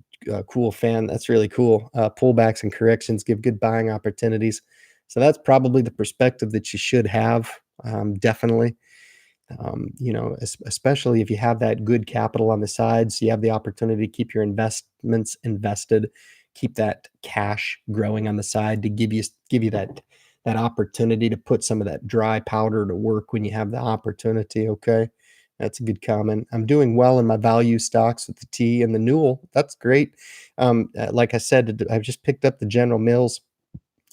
cool fan. That's really cool. Pullbacks and corrections give good buying opportunities. So that's probably the perspective that you should have. Definitely. Especially if you have that good capital on the side, so you have the opportunity to keep your investments invested, keep that cash growing on the side to give you that opportunity to put some of that dry powder to work when you have the opportunity. Okay. That's a good comment. I'm doing well in my value stocks with the T and the Newell. That's great. Like I said, I've just picked up the General Mills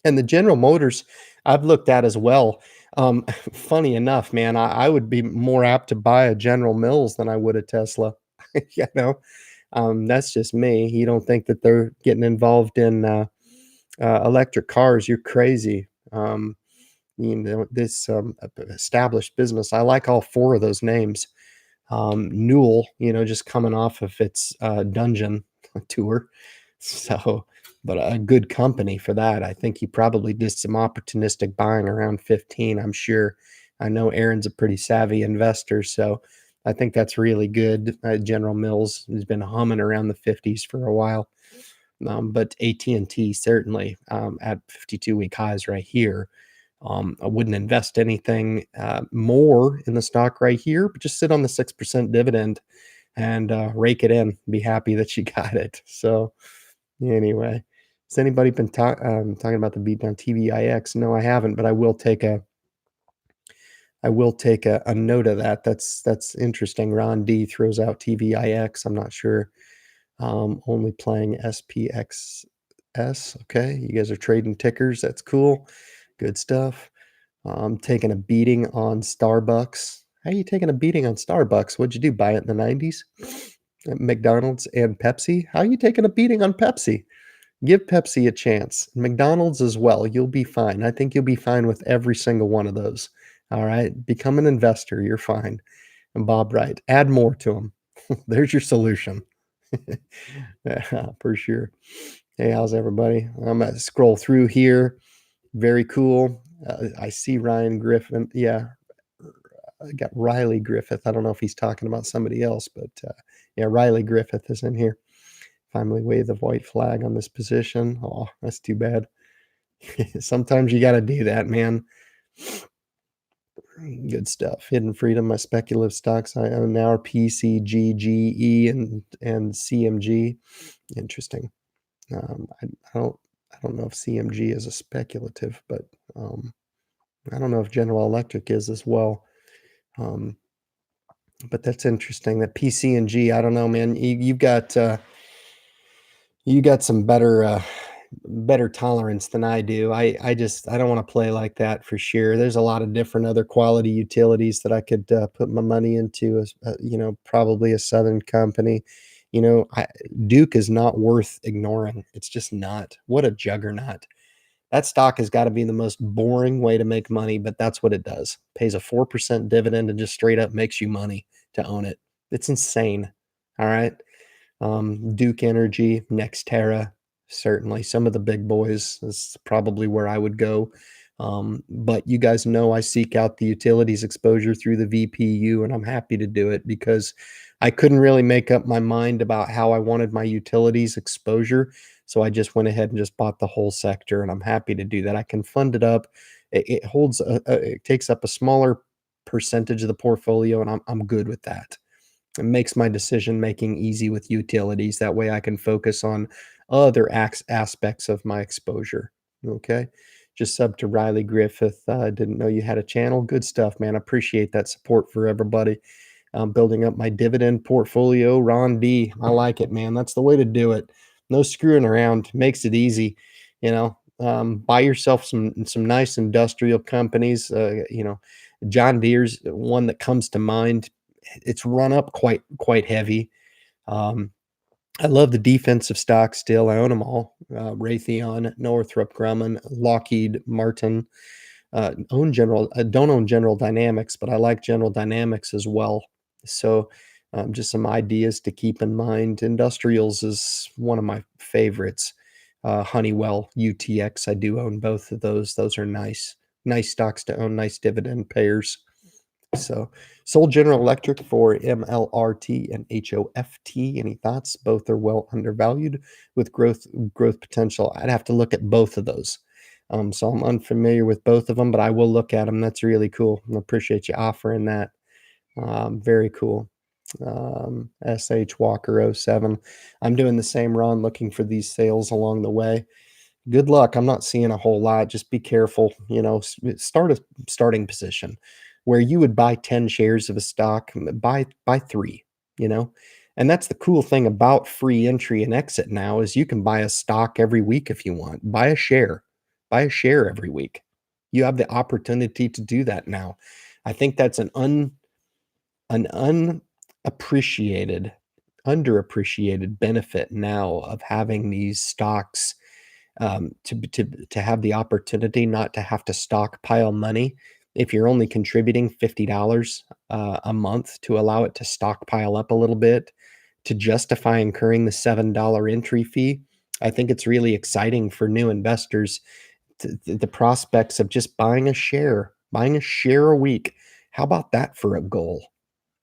and the General Motors. I've looked at as well. Funny enough, man, I would be more apt to buy a General Mills than I would a Tesla. you know, that's just me. You don't think that they're getting involved in electric cars? You're crazy. This established business. I like all four of those names. Newell, just coming off of its dungeon tour. So, but a good company for that. I think he probably did some opportunistic buying around 15. I'm sure. I know Aaron's a pretty savvy investor, so I think that's really good. General Mills has been humming around the 50s for a while, but AT&T certainly at 52-week highs right here. I wouldn't invest anything more in the stock right here, but just sit on the 6% dividend and rake it in. Be happy that you got it. So anyway, has anybody been talking about the beatdown TVIX? No, I haven't, but I will take a note of that. That's interesting. Ron D throws out TVIX. I'm not sure. Only playing SPXS. Okay, you guys are trading tickers. That's cool. Good stuff. Taking a beating on Starbucks. How are you taking a beating on Starbucks? What'd you do? Buy it in the 90s? McDonald's and Pepsi? How are you taking a beating on Pepsi? Give Pepsi a chance. McDonald's as well. You'll be fine. I think you'll be fine with every single one of those. All right. Become an investor. You're fine. And Bob Wright, add more to them. There's your solution. Yeah, for sure. Hey, how's everybody? I'm gonna scroll through here. Very cool. I see Ryan Griffin. Yeah, I got Riley Griffith. I don't know if he's talking about somebody else, but yeah, Riley Griffith is in here. Finally wave the white flag on this position. Oh, that's too bad. Sometimes you got to do that, man. Good stuff. Hidden Freedom, my speculative stocks I own now are PCGGE and CMG. Interesting. I don't know if CMG is a speculative, but I don't know if General Electric is as well. But that's interesting. That PC&G, I don't know, man. You got some better tolerance than I do. I don't want to play like that for sure. There's a lot of different other quality utilities that I could put my money into. As probably a Southern company. Duke is not worth ignoring. It's just not. What a juggernaut. That stock has got to be the most boring way to make money, but that's what it does. Pays a 4% dividend and just straight up makes you money to own it. It's insane. All right. Duke Energy, Nextera, certainly some of the big boys is probably where I would go. But you guys know I seek out the utilities exposure through the VPU, and I'm happy to do it because I couldn't really make up my mind about how I wanted my utilities exposure. So I just went ahead and just bought the whole sector, and I'm happy to do that. I can fund it up. It takes up a smaller percentage of the portfolio, and I'm good with that. It makes my decision making easy with utilities. That way I can focus on other aspects of my exposure. Okay. Just sub to Riley Griffith. Didn't know you had a channel. Good stuff, man. Appreciate that support for everybody. Building up my dividend portfolio. Ron D. I like it, man. That's the way to do it. No screwing around. Makes it easy. Buy yourself some nice industrial companies. John Deere's one that comes to mind. It's run up quite heavy. I love the defensive stocks still. I own them all. Raytheon, Northrop Grumman, Lockheed Martin. Don't own General Dynamics, but I like General Dynamics as well. So just some ideas to keep in mind. Industrials is one of my favorites. Honeywell, UTX. I do own both of those. Those are nice stocks to own. Nice dividend payers. So sold General Electric for MLRT and HOFT. Any thoughts? Both are well undervalued with growth potential. I'd have to look at both of those. So I'm unfamiliar with both of them, but I will look at them. That's really cool. I appreciate you offering that. Very cool. SH Walker 07. I'm doing the same, Ron, looking for these sales along the way. Good luck. I'm not seeing a whole lot. Just be careful. Start a starting position. where you would buy 10 shares of a stock, buy 3, you know? And that's the cool thing about free entry and exit now is you can buy a stock every week if you want. Buy a share. Buy a share every week. You have the opportunity to do that now. I think that's an unappreciated, underappreciated benefit now of having these stocks, to have the opportunity not to have to stockpile money. If you're only contributing $50 a month to allow it to stockpile up a little bit to justify incurring the $7 entry fee, I think it's really exciting for new investors. The prospects of just buying a share a week. How about that for a goal?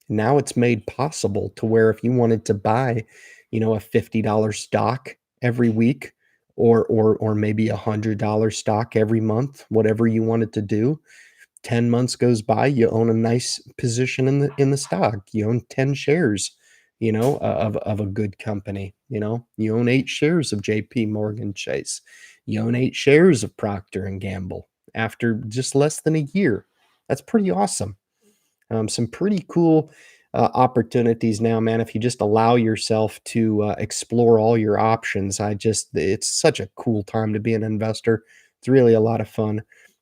Now it's made possible to where if you wanted to buy, a $50 stock every week or maybe a $100 stock every month, whatever you wanted to do, 10 months goes by, you own a nice position in the stock. You own 10 shares, of a good company, You own 8 shares of JP Morgan Chase. You own 8 shares of Procter and Gamble after just less than a year. That's pretty awesome. Some pretty cool opportunities now, man. If you just allow yourself to explore all your options, it's such a cool time to be an investor. It's really a lot of fun.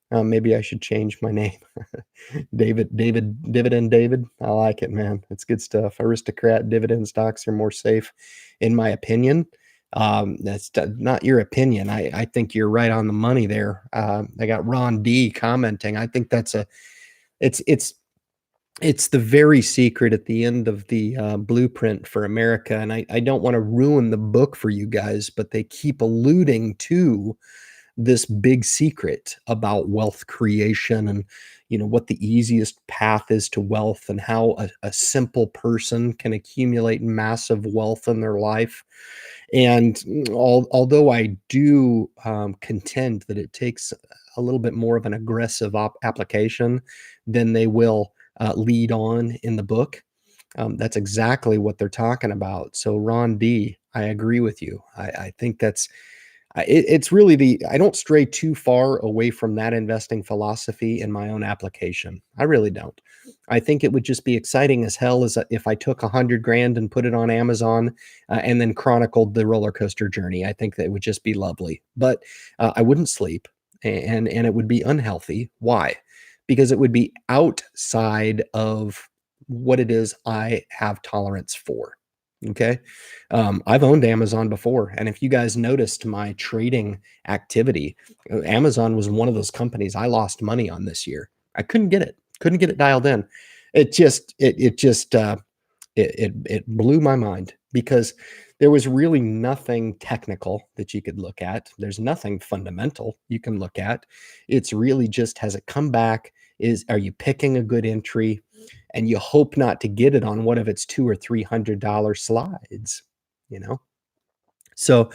Maybe I should change my name. Dividend David. I like it, man. It's good stuff. Aristocrat dividend stocks are more safe, in my opinion. That's not your opinion. I think you're right on the money there. I got Ron D commenting. I think it's it's it's the very secret at the end of the blueprint for America. And I don't want to ruin the book for you guys, but they keep alluding to this big secret about wealth creation and what the easiest path is to wealth and how a simple person can accumulate massive wealth in their life. And although I do contend that it takes a little bit more of an aggressive application than they will lead on in the book, that's exactly what they're talking about. So Ron D, I agree with you. I think it's really I don't stray too far away from that investing philosophy in my own application. I really don't. I think it would just be exciting as hell as if I took 100 grand and put it on Amazon and then chronicled the roller coaster journey. I think that it would just be lovely, but I wouldn't sleep and it would be unhealthy. Why? Because it would be outside of what it is I have tolerance for. Okay. I've owned Amazon before. And if you guys noticed my trading activity, Amazon was one of those companies I lost money on this year. I couldn't get it dialed in. It blew my mind because there was really nothing technical that you could look at. There's nothing fundamental you can look at. It's really just, has it come back? Are you picking a good entry? And you hope not to get it on one of its $200 or $300 slides, you know? So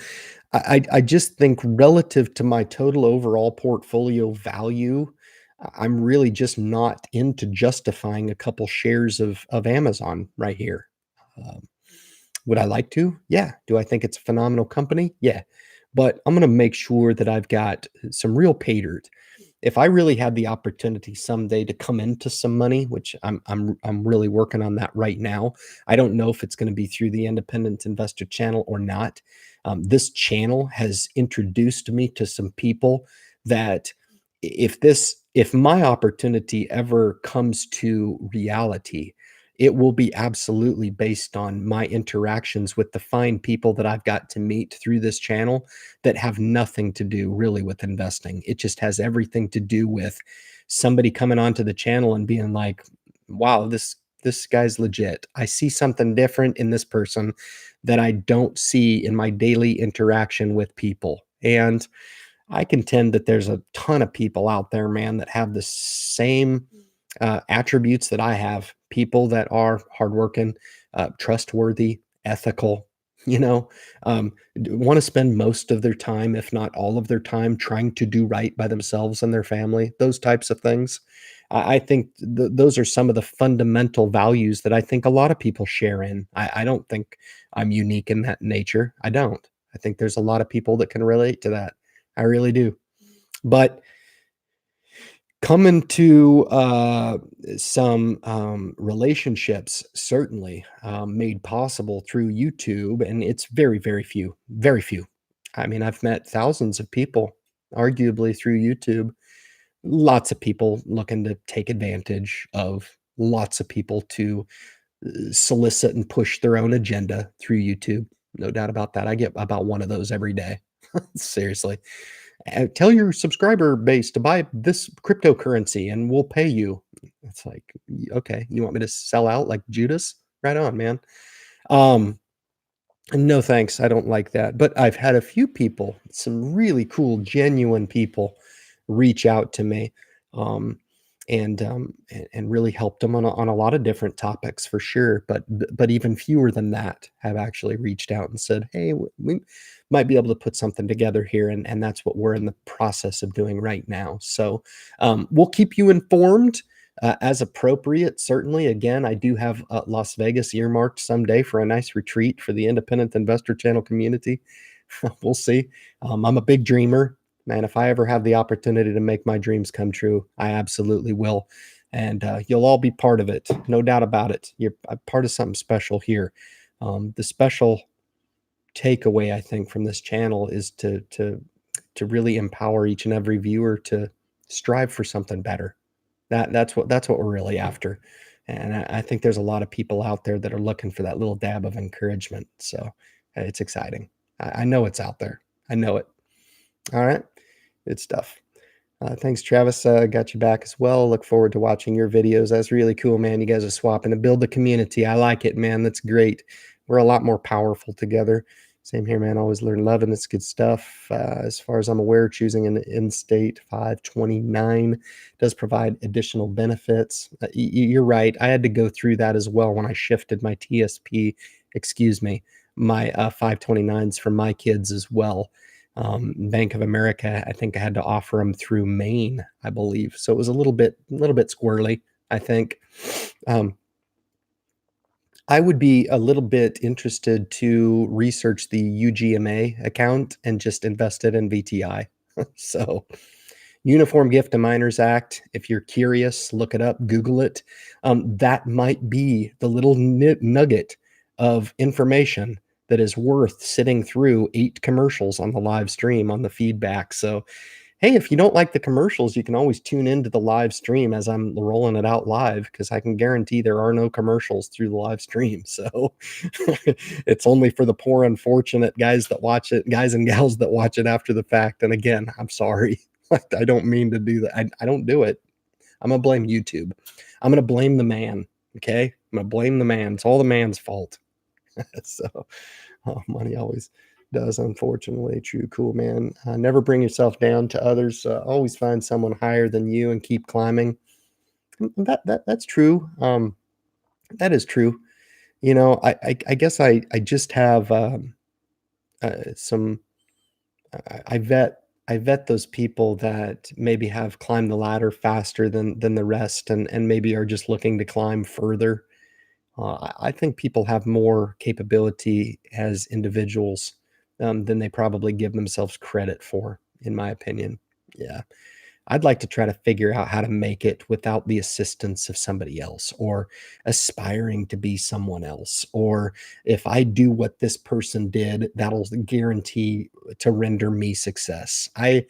I just think relative to my total overall portfolio value, I'm really just not into justifying a couple shares of Amazon right here. Um, would I like to? Yeah. Do I think it's a phenomenal company? Yeah. But I'm going to make sure that I've got some real pay dirt. If I really had the opportunity someday to come into some money, which I'm really working on that right now. I don't know if it's going to be through the Independent Investor channel or not. This channel has introduced me to some people that if my opportunity ever comes to reality, it will be absolutely based on my interactions with the fine people that I've got to meet through this channel that have nothing to do really with investing. It just has everything to do with somebody coming onto the channel and being like, wow, this guy's legit. I see something different in this person that I don't see in my daily interaction with people. And I contend that there's a ton of people out there, man, that have the same attributes that I have. People that are hardworking, trustworthy, ethical, you know, want to spend most of their time, if not all of their time, trying to do right by themselves and their family, those types of things. I think those are some of the fundamental values that I think a lot of people share in. I don't think I'm unique in that nature. I don't. I think there's a lot of people that can relate to that. I really do. But Coming to some relationships, certainly made possible through YouTube, and it's very, very few, very few. I mean, I've met thousands of people, arguably through YouTube. Lots of people looking to take advantage of lots of people to solicit and push their own agenda through YouTube. No doubt about that. I get about one of those every day. Seriously. Tell your subscriber base to buy this cryptocurrency and we'll pay you. It's like, okay, you want me to sell out like Judas? Right on, man. Um, no thanks. I don't like that. But I've had a few people, some really cool, genuine people reach out to me. Um, and really helped them on a lot of different topics for sure. But even fewer than that have actually reached out and said, "Hey, we might be able to put something together here," and that's what we're in the process of doing right now. So we'll keep you informed as appropriate. Certainly, again, I do have Las Vegas earmarked someday for a nice retreat for the Independent Investor Channel community. We'll see. I'm a big dreamer. Man, if I ever have the opportunity to make my dreams come true, I absolutely will. And you'll all be part of it. No doubt about it. You're a part of something special here. The special takeaway, I think, from this channel is to really empower each and every viewer to strive for something better. That's what we're really after. And I think there's a lot of people out there that are looking for that little dab of encouragement. So it's exciting. I know it's out there. I know it. All right. Good stuff. Thanks, Travis. Got you back as well. Look forward to watching your videos. That's really cool, man. You guys are swapping to build the community. I like it, man. That's great. We're a lot more powerful together. Same here, man. Always learn loving. It's good stuff. As far as I'm aware, choosing an in-state 529 does provide additional benefits. You're right. I had to go through that as well when I shifted my TSP, excuse me, my 529s for my kids as well. Bank of America, I think I had to offer them through Maine, I believe. So it was a little bit squirrely, I think. Um, I would be a little bit interested to research the UGMA account and just invest it in VTI. So, Uniform Gift to Minors Act, if you're curious, look it up, Google it. That might be the little nugget of information that is worth sitting through 8 commercials on the live stream on the feedback. So, hey, if you don't like the commercials, you can always tune into the live stream as I'm rolling it out live because I can guarantee there are no commercials through the live stream. So it's only for the poor, unfortunate guys that watch it, guys and gals that watch it after the fact. And again, I'm sorry. I don't mean to do that. I don't do it. I'm going to blame YouTube. I'm going to blame the man. Okay. I'm going to blame the man. It's all the man's fault. So money always does, unfortunately. True, cool, man. Never bring yourself down to others. Always find someone higher than you and keep climbing. That's true. That is true. You know, I guess I just have some. I vet those people that maybe have climbed the ladder faster than the rest, and maybe are just looking to climb further. I think people have more capability as individuals than they probably give themselves credit for, in my opinion. Yeah. I'd like to try to figure out how to make it without the assistance of somebody else or aspiring to be someone else. Or if I do what this person did, that'll guarantee to render me success. I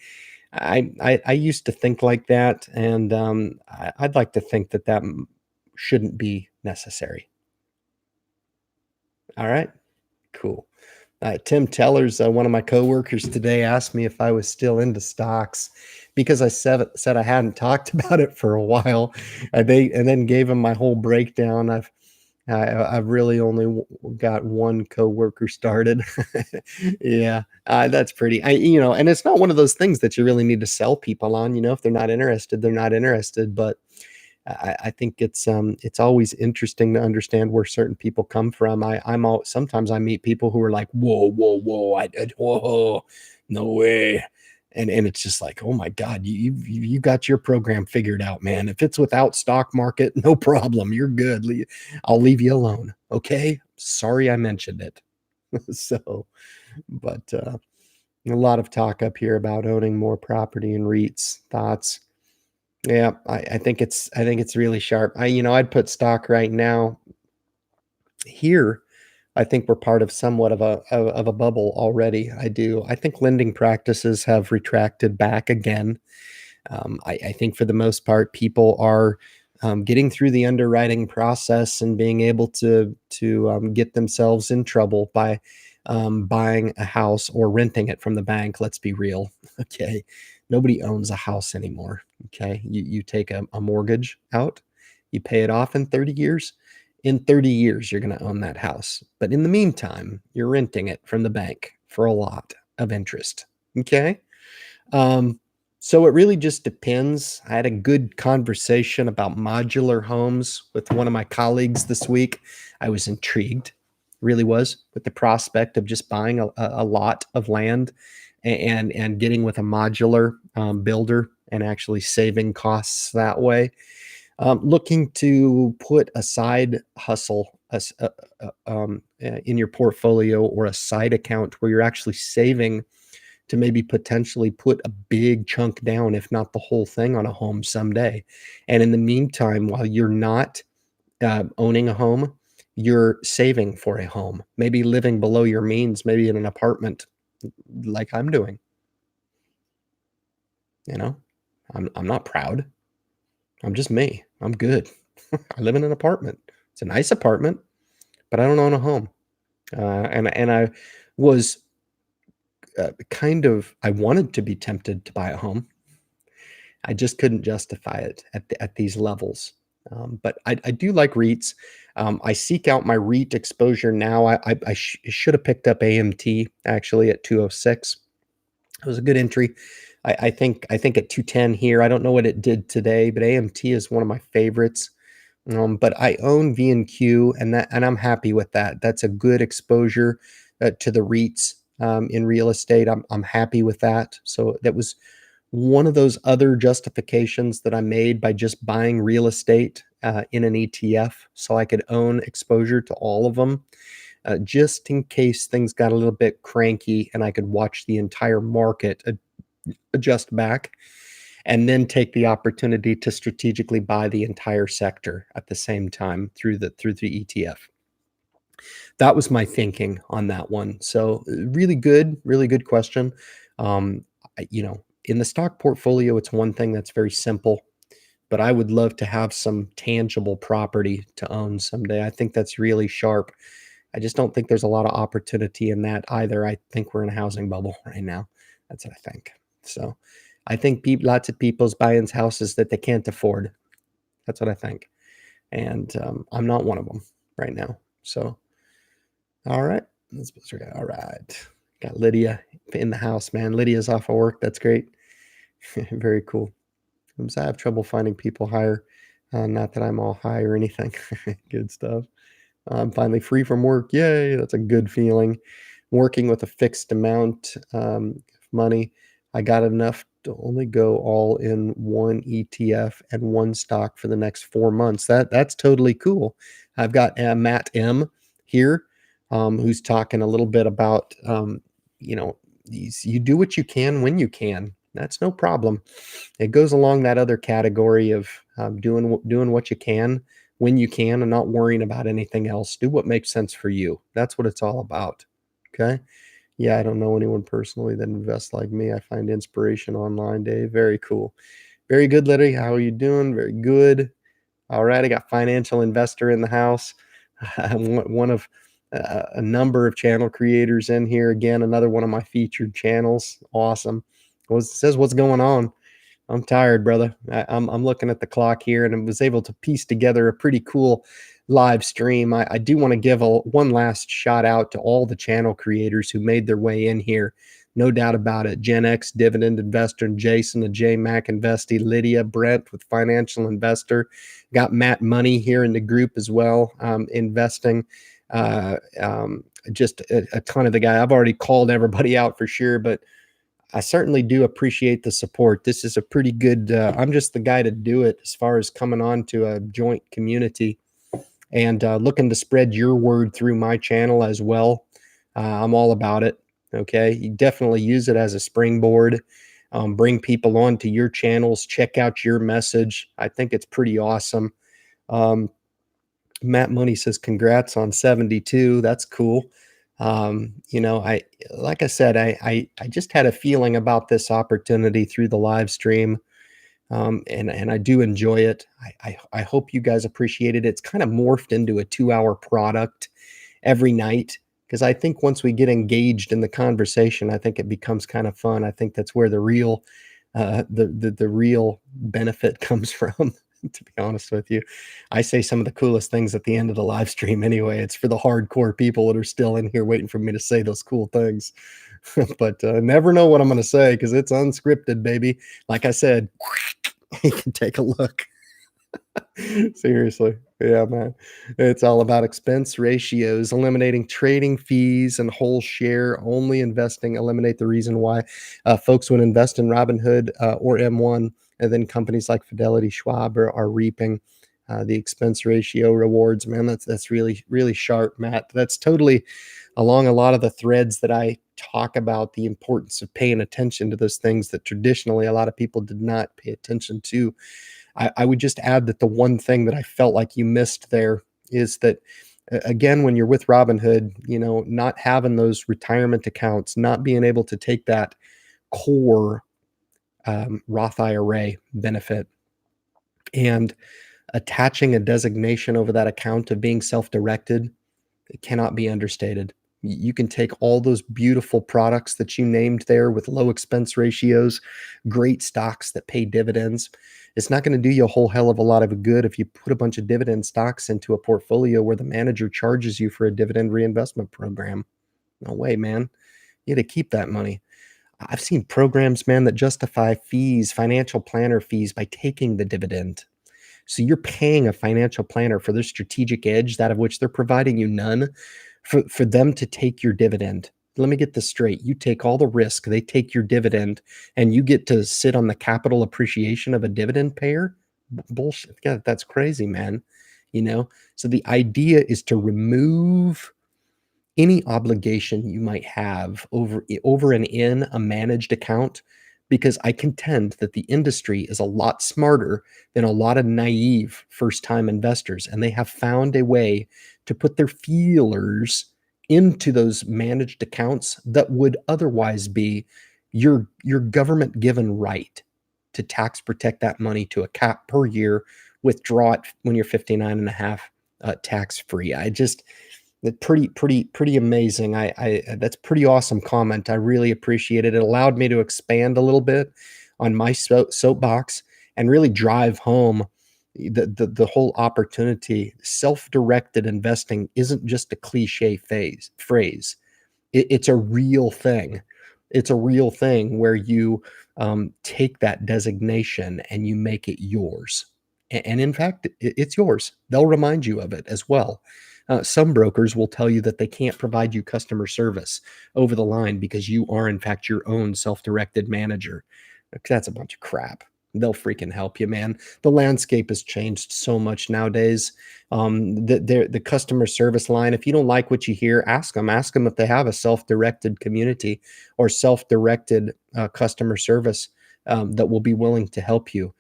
used to think like that, and I'd like to think that shouldn't be necessary. All right, cool. Tim Teller's one of my coworkers today asked me if I was still into stocks because I said I hadn't talked about it for a while. And then gave him my whole breakdown. I've really only got one coworker started. Yeah, that's pretty. And it's not one of those things that you really need to sell people on. If they're not interested, they're not interested. But I think it's always interesting to understand where certain people come from. Sometimes I meet people who are like, whoa, whoa, whoa, whoa, no way. And it's just like, oh my God, you got your program figured out, man. If it's without stock market, no problem. You're good. I'll leave you alone. Okay. Sorry I mentioned it. So, but a lot of talk up here about owning more property and REITs. Thoughts? Yeah, I think it's really sharp. I'd put stock right now here. I think we're part of somewhat of a bubble already. I do. I think lending practices have retracted back again. I think for the most part, people are getting through the underwriting process and being able to get themselves in trouble by buying a house or renting it from the bank. Let's be real, okay? Nobody owns a house anymore. Okay, you take a mortgage out, you pay it off in 30 years. In 30 years, you're going to own that house. But in the meantime, you're renting it from the bank for a lot of interest. Okay. Um, so it really just depends. I had a good conversation about modular homes with one of my colleagues this week. I was intrigued, really was, with the prospect of just buying a lot of land and getting with a modular builder and actually saving costs that way. Looking to put a side hustle in your portfolio or a side account where you're actually saving to maybe potentially put a big chunk down, if not the whole thing, on a home someday. And in the meantime, while you're not owning a home, you're saving for a home, maybe living below your means, maybe in an apartment like I'm doing. You know, I'm not proud. I'm just me. I'm good. I live in an apartment. It's a nice apartment, but I don't own a home. And I was I wanted to be tempted to buy a home. I just couldn't justify it at these levels. But I do like REITs. I seek out my REIT exposure now. I should have picked up AMT actually at 206. It was a good entry. I think at 210 here. I don't know what it did today, but AMT is one of my favorites. But I own V&Q, and I'm happy with that. That's a good exposure to the REITs in real estate. I'm happy with that. So that was one of those other justifications that I made by just buying real estate in an ETF, so I could own exposure to all of them, just in case things got a little bit cranky and I could watch the entire market adjust back and then take the opportunity to strategically buy the entire sector at the same time through the ETF. That was my thinking on that one. So really good question. In the stock portfolio, it's one thing that's very simple, but I would love to have some tangible property to own someday. I think that's really sharp. I just don't think there's a lot of opportunity in that either. I think we're in a housing bubble right now. That's what I think. So I think lots of people's buying houses that they can't afford. That's what I think. And I'm not one of them right now. So, all right. All right. Got Lydia in the house, man. Lydia's off of work. That's great. Very cool. I have trouble finding people higher. Not that I'm all high or anything. Good stuff. I'm finally free from work. Yay, that's a good feeling. Working with a fixed amount of money, I got enough to only go all in one ETF and one stock for the next 4 months. That's totally cool. I've got Matt M here, who's talking a little bit about you do what you can when you can. That's no problem. It goes along that other category of doing what you can when you can and not worrying about anything else. Do what makes sense for you. That's what it's all about. Okay. Yeah, I don't know anyone personally that invests like me. I find inspiration online, Dave. Very cool. Very good, Liddy. How are you doing? Very good. All right. I got financial investor in the house. One of a number of channel creators in here. Again, another one of my featured channels. Awesome. Says what's going on. I'm tired, brother. I'm looking at the clock here and I was able to piece together a pretty cool live stream. I do want to give one last shout out to all the channel creators who made their way in here. No doubt about it. Gen X Dividend Investor, and Jason, the J Mac Investee, Lydia, Brent with Financial Investor. Got Matt Money here in the group as well, investing. Just a ton of the guy. I've already called everybody out for sure, but I certainly do appreciate the support. This is a pretty good, I'm just the guy to do it as far as coming on to a joint community and looking to spread your word through my channel as well. I'm all about it. Okay. You definitely use it as a springboard. bring people onto your channels, check out your message. I think it's pretty awesome. Um, Matt Money says, "Congrats on 72." That's cool. I like I said, I just had a feeling about this opportunity through the live stream, and I do enjoy it. I hope you guys appreciate it. It's kind of morphed into a 2-hour product every night because I think once we get engaged in the conversation, I think it becomes kind of fun. I think that's where the real benefit comes from. To be honest with you, I say some of the coolest things at the end of the live stream anyway. It's for the hardcore people that are still in here waiting for me to say those cool things. But never know what I'm going to say because it's unscripted, baby. Like I said, you can take a look. Seriously. Yeah, man. It's all about expense ratios, eliminating trading fees and whole share only investing. Eliminate the reason why folks would invest in Robinhood or M1, and then companies like Fidelity, Schwab are reaping the expense ratio rewards. Man, that's really, really sharp, Matt. That's totally along a lot of the threads that I talk about the importance of paying attention to those things that traditionally a lot of people did not pay attention to. I would just add that the one thing that I felt like you missed there is that again, when you're with Robinhood, not having those retirement accounts, not being able to take that core Roth IRA benefit and attaching a designation over that account of being self-directed, it cannot be understated. You can take all those beautiful products that you named there with low expense ratios, great stocks that pay dividends. It's not going to do you a whole hell of a lot of good if you put a bunch of dividend stocks into a portfolio where the manager charges you for a dividend reinvestment program. No way, man. You got to keep that money. I've seen programs, man, that justify fees, financial planner fees by taking the dividend. So you're paying a financial planner for their strategic edge, that of which they're providing you none, for them to take your dividend. Let me get this straight. You take all the risk, they take your dividend, and you get to sit on the capital appreciation of a dividend payer? Bullshit. Yeah, that's crazy, man. So the idea is to remove any obligation you might have over and in a managed account, because I contend that the industry is a lot smarter than a lot of naive first-time investors, and they have found a way to put their feelers into those managed accounts that would otherwise be your government given right to tax protect that money to a cap per year, withdraw it when you're 59 and a half tax free. I just that pretty amazing. I That's pretty awesome comment. I really appreciate it. It allowed me to expand a little bit on my soapbox and really drive home the whole opportunity. Self-directed investing isn't just a cliche phrase. It's a real thing. It's a real thing where you take that designation and you make it yours. And in fact, it's yours. They'll remind you of it as well. Some brokers will tell you that they can't provide you customer service over the line because you are, in fact, your own self-directed manager. That's a bunch of crap. They'll freaking help you, man. The landscape has changed so much nowadays. The customer service line, if you don't like what you hear, ask them. Ask them if they have a self-directed community or self-directed customer service that will be willing to help you.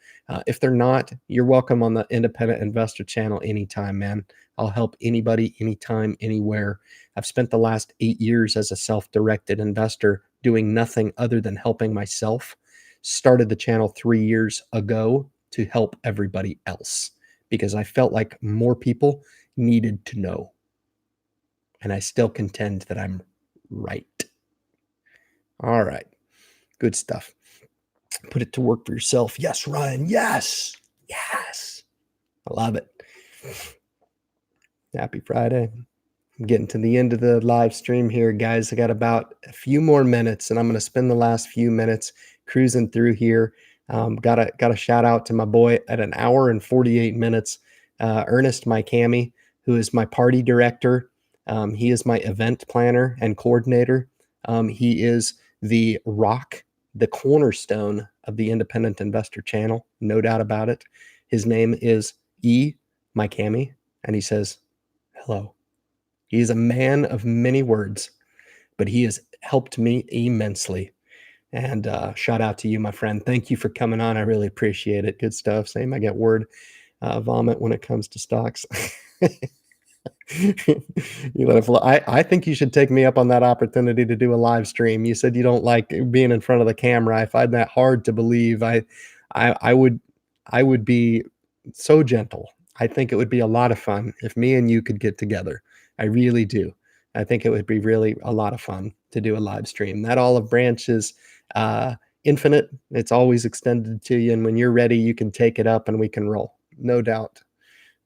If they're not, you're welcome on the Independent Investor channel anytime, man. I'll help anybody, anytime, anywhere. I've spent the last 8 years as a self-directed investor doing nothing other than helping myself. Started the channel 3 years ago to help everybody else because I felt like more people needed to know. And I still contend that I'm right. All right. Good stuff. Put it to work for yourself. Yes, Ryan. Yes. Yes. I love it. Happy Friday. I'm getting to the end of the live stream here, guys. I got about a few more minutes, and I'm going to spend the last few minutes cruising through here. Got a shout out to my boy at 1 hour and 48 minutes, Ernest Mikami, who is my party director. He is my event planner and coordinator. He is the rock, the cornerstone of the Independent Investor channel, no doubt about it. His name is Mikami, and he says, hello. He is a man of many words, but he has helped me immensely. And shout out to you, my friend. Thank you for coming on. I really appreciate it. Good stuff. Same. I get word vomit when it comes to stocks. You let it flow. I think you should take me up on that opportunity to do a live stream. You said you don't like being in front of the camera. I find that hard to believe. I would be so gentle. I think it would be a lot of fun if me and you could get together. I really do. I think it would be really a lot of fun to do a live stream. That olive branch is uh, infinite. It's always extended to you, and when you're ready, you can take it up and we can roll. No doubt.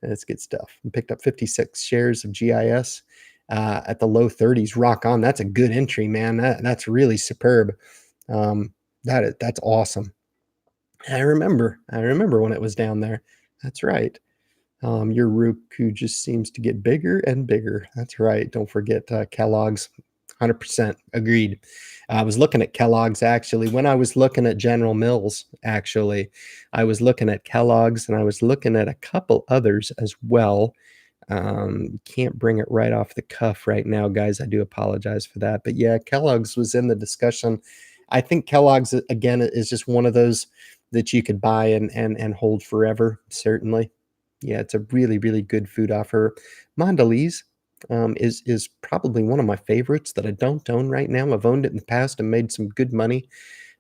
That's good stuff. We picked up 56 shares of GIS at the low 30s. Rock on. That's a good entry, man. That's really superb. That's awesome. I remember when it was down there. That's right. Your Roku just seems to get bigger and bigger. That's right. Don't forget Kellogg's. 100% agreed. I was looking at Kellogg's actually when I was looking at General Mills. Actually, I was looking at Kellogg's and I was looking at a couple others as well. Can't bring it right off the cuff right now, guys. I do apologize for that. But yeah, Kellogg's was in the discussion. I think Kellogg's again is just one of those that you could buy and hold forever. Certainly, yeah, it's a really really good food offer. Mondelez is probably one of my favorites that I don't own right now. I've owned it in the past and made some good money.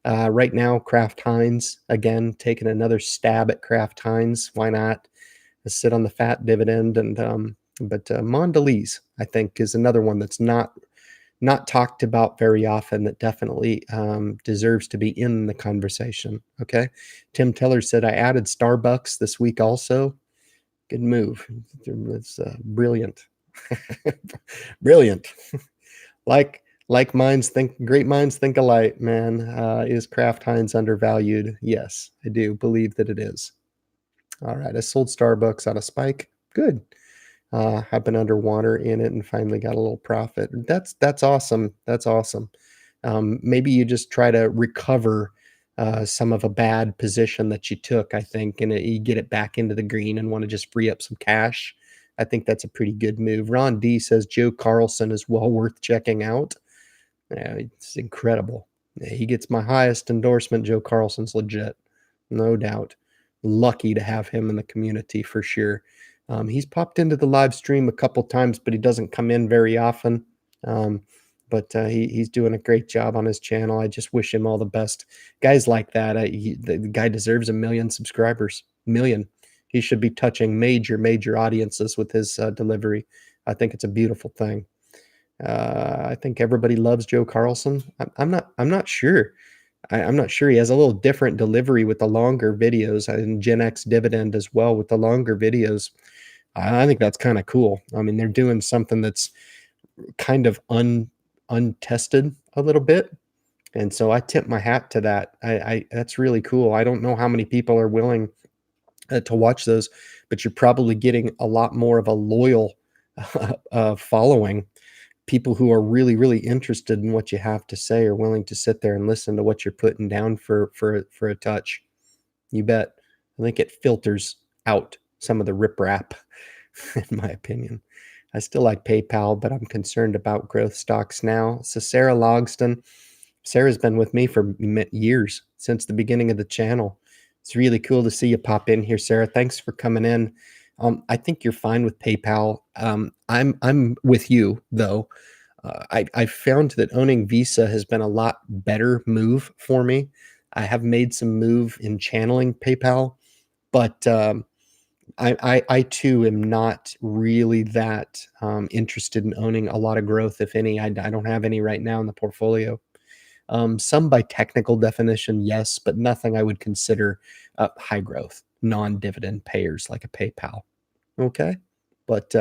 Right now, Kraft Heinz again taking another stab at Kraft Heinz. Why not? Sit on the fat dividend and but Mondelez I think is another one that's not talked about very often that definitely deserves to be in the conversation. Okay, Tim Teller said I added Starbucks this week also. Good move. It's brilliant. Brilliant. like great minds think alike, man. Is Kraft Heinz undervalued? Yes, I do believe that it is. All right, I sold Starbucks on a spike. Good. Have been underwater in it and finally got a little profit. That's awesome. That's awesome. Maybe you just try to recover some of a bad position that you took, I think, and you get it back into the green and want to just free up some cash. I think that's a pretty good move. Ron D says Joe Carlson is well worth checking out. Yeah, it's incredible. Yeah, he gets my highest endorsement. Joe Carlson's legit, no doubt. Lucky to have him in the community for sure. He's popped into the live stream a couple times, but he doesn't come in very often. But he's doing a great job on his channel. I just wish him all the best. Guys like that, the guy deserves 1 million subscribers. Million. He should be touching major audiences with his delivery. I think it's a beautiful thing. I think everybody loves Joe Carlson. I'm not sure. I'm not sure. He has a little different delivery with the longer videos and Gen X dividend as well with the longer videos. I think that's kind of cool. I mean, they're doing something that's kind of untested a little bit. And so I tip my hat to that. I that's really cool. I don't know how many people are willing to watch those, but you're probably getting a lot more of a loyal following. People who are really interested in what you have to say are willing to sit there and listen to what you're putting down for a touch. You bet. I think it filters out some of the riprap, in my opinion. I still like PayPal, but I'm concerned about growth stocks now. So Sarah Logston, Sarah's been with me for years, since the beginning of the channel. It's really cool to see you pop in here, Sarah. Thanks for coming in. I think you're fine with PayPal. I'm with you though. I found that owning Visa has been a lot better move for me. I have made some move in channeling PayPal, but I too am not really that interested in owning a lot of growth, if any. I don't have any right now in the portfolio. Some by technical definition, yes, but nothing I would consider high growth, non-dividend payers like a PayPal. Okay, but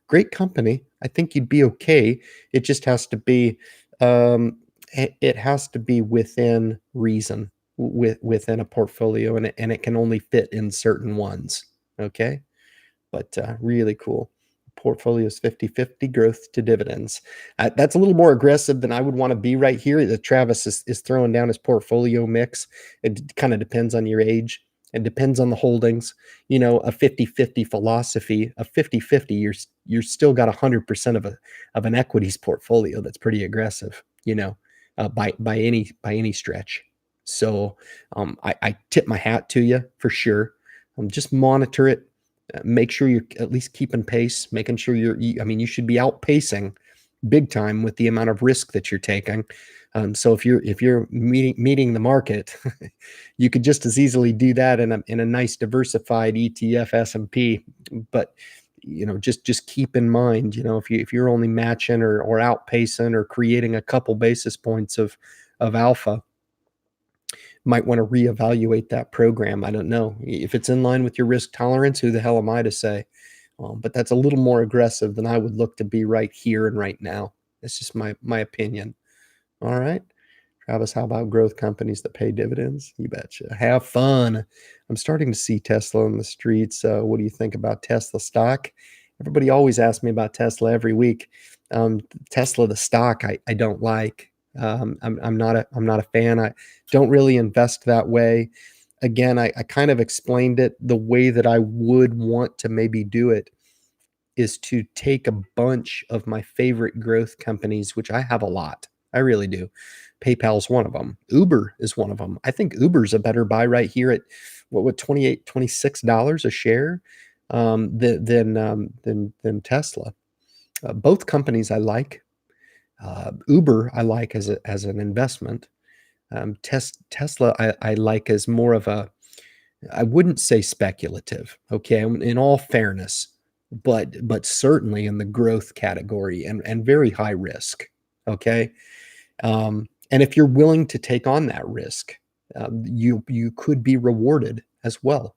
great company. I think you'd be okay. It just has to be, it has to be within reason, within a portfolio, and it can only fit in certain ones. Okay, but really cool. Portfolio is 50/50 growth to dividends. That's a little more aggressive than I would want to be right here. Travis is throwing down his portfolio mix. It kind of depends on your age. It depends on the holdings. You know, a 50/50 philosophy, a 50/50, you're still got 100% of an equities portfolio. That's pretty aggressive, you know. by any stretch. So I tip my hat to you for sure. Just monitor it. Make sure you're at least keeping pace, making sure I mean, you should be outpacing big time with the amount of risk that you're taking. So if you're meeting the market, you could just as easily do that in a nice diversified ETF S&P. But just keep in mind, if you're only matching or outpacing or creating a couple basis points of alpha, might want to reevaluate that program. I don't know if it's in line with your risk tolerance. Who the hell am I to say? But that's a little more aggressive than I would look to be right here and right now. It's just my opinion. All right. Travis, how about growth companies that pay dividends? You betcha. Have fun. I'm starting to see Tesla in the streets. What do you think about Tesla stock? Everybody always asks me about Tesla every week. Tesla, the stock, I don't like. I'm not a fan. I don't really invest that way. Again, I kind of explained it. The way that I would want to maybe do it is to take a bunch of my favorite growth companies, which I have a lot. I really do. PayPal's one of them. Uber is one of them. I think Uber's a better buy right here at what $28, $26 a share, than Tesla. Both companies I like. Uber I like as an investment. Tesla I like as more of a, I wouldn't say speculative, okay, in all fairness, but certainly in the growth category and very high risk, okay? And if you're willing to take on that risk, you could be rewarded as well.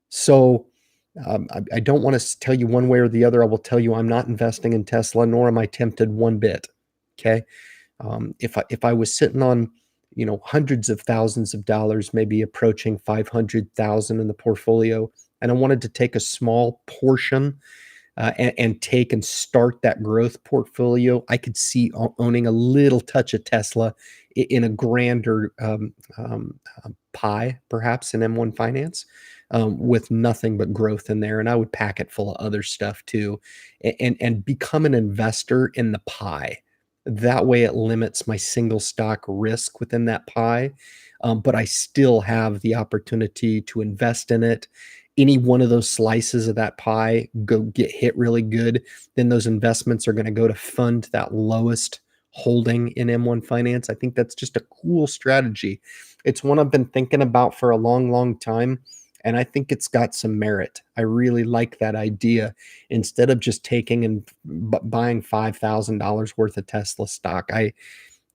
So I don't want to tell you one way or the other. I will tell you I'm not investing in Tesla, nor am I tempted one bit. Okay, if I was sitting on hundreds of thousands of dollars, maybe approaching 500,000 in the portfolio, and I wanted to take a small portion and take and start that growth portfolio, I could see owning a little touch of Tesla in a grander pie, perhaps in M1 Finance, with nothing but growth in there. And I would pack it full of other stuff too, and become an investor in the pie. That way, it limits my single stock risk within that pie, but I still have the opportunity to invest in it. Any one of those slices of that pie go get hit really good, then those investments are going to go to fund that lowest holding in M1 Finance. I think that's just a cool strategy. It's one I've been thinking about for a long, long time, and I think it's got some merit. I really like that idea. Instead of just taking and buying $5,000 worth of Tesla stock,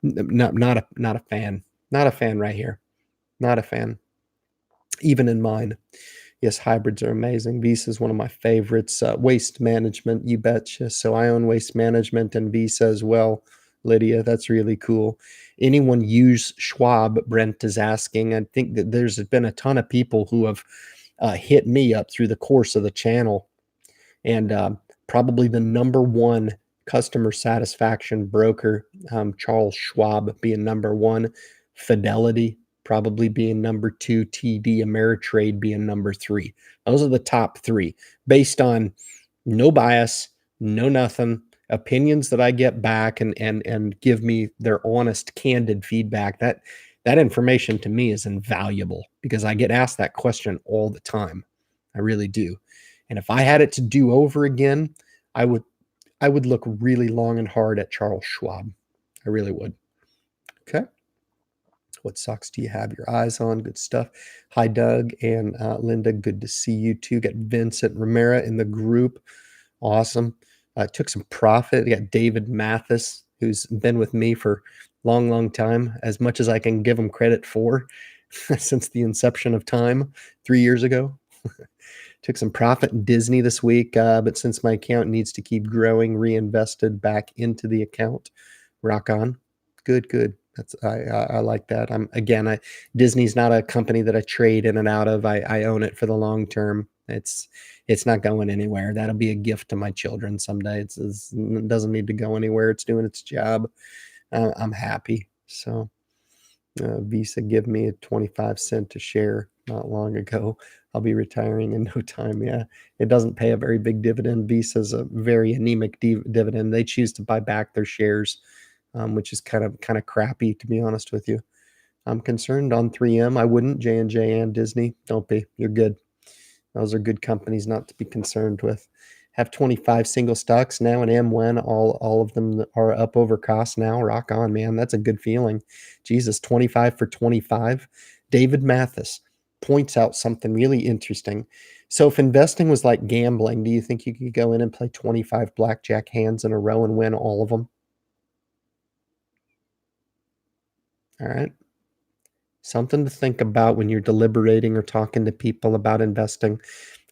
not a fan. Not a fan right here. Not a fan. Even in mine. Yes, hybrids are amazing. Visa is one of my favorites. Waste management, you betcha. So I own Waste Management and Visa as well. Lydia, that's really cool. Anyone use Schwab? Brent is asking. I think that there's been a ton of people who have hit me up through the course of the channel, and probably the number one customer satisfaction broker, Charles Schwab being number one, Fidelity probably being number two, TD Ameritrade being number three. Those are the top three based on no bias, no nothing, opinions that I get back and give me their honest, candid feedback. That information to me is invaluable because I get asked that question all the time. I really do. And if I had it to do over again, I would look really long and hard at Charles Schwab. I really would. Okay. What stocks do you have your eyes on? Good stuff. Hi, Doug and Linda. Good to see you too. Got Vincent Romero in the group. Awesome. Took some profit. We got David Mathis, who's been with me for long, long time, as much as I can give him credit for since the inception of time 3 years ago. Took some profit in Disney this week, but since my account needs to keep growing, reinvested back into the account. Rock on. Good, good. I like that. Disney's not a company that I trade in and out of. I own it for the long term. It's not going anywhere. That'll be a gift to my children someday. It doesn't need to go anywhere. It's doing its job. I'm happy. So Visa give me a 25-cent a share not long ago. I'll be retiring in no time. Yeah, it doesn't pay a very big dividend. Visa's a very anemic dividend. They choose to buy back their shares which is kind of crappy, to be honest with you. I'm concerned on 3M. I wouldn't. J&J and Disney. Don't be. You're good. Those are good companies not to be concerned with. Have 25 single stocks now, and M1, all of them are up over cost now. Rock on, man. That's a good feeling. Jesus, 25 for 25. David Mathis points out something really interesting. So if investing was like gambling, do you think you could go in and play 25 blackjack hands in a row and win all of them? All right. Something to think about when you're deliberating or talking to people about investing.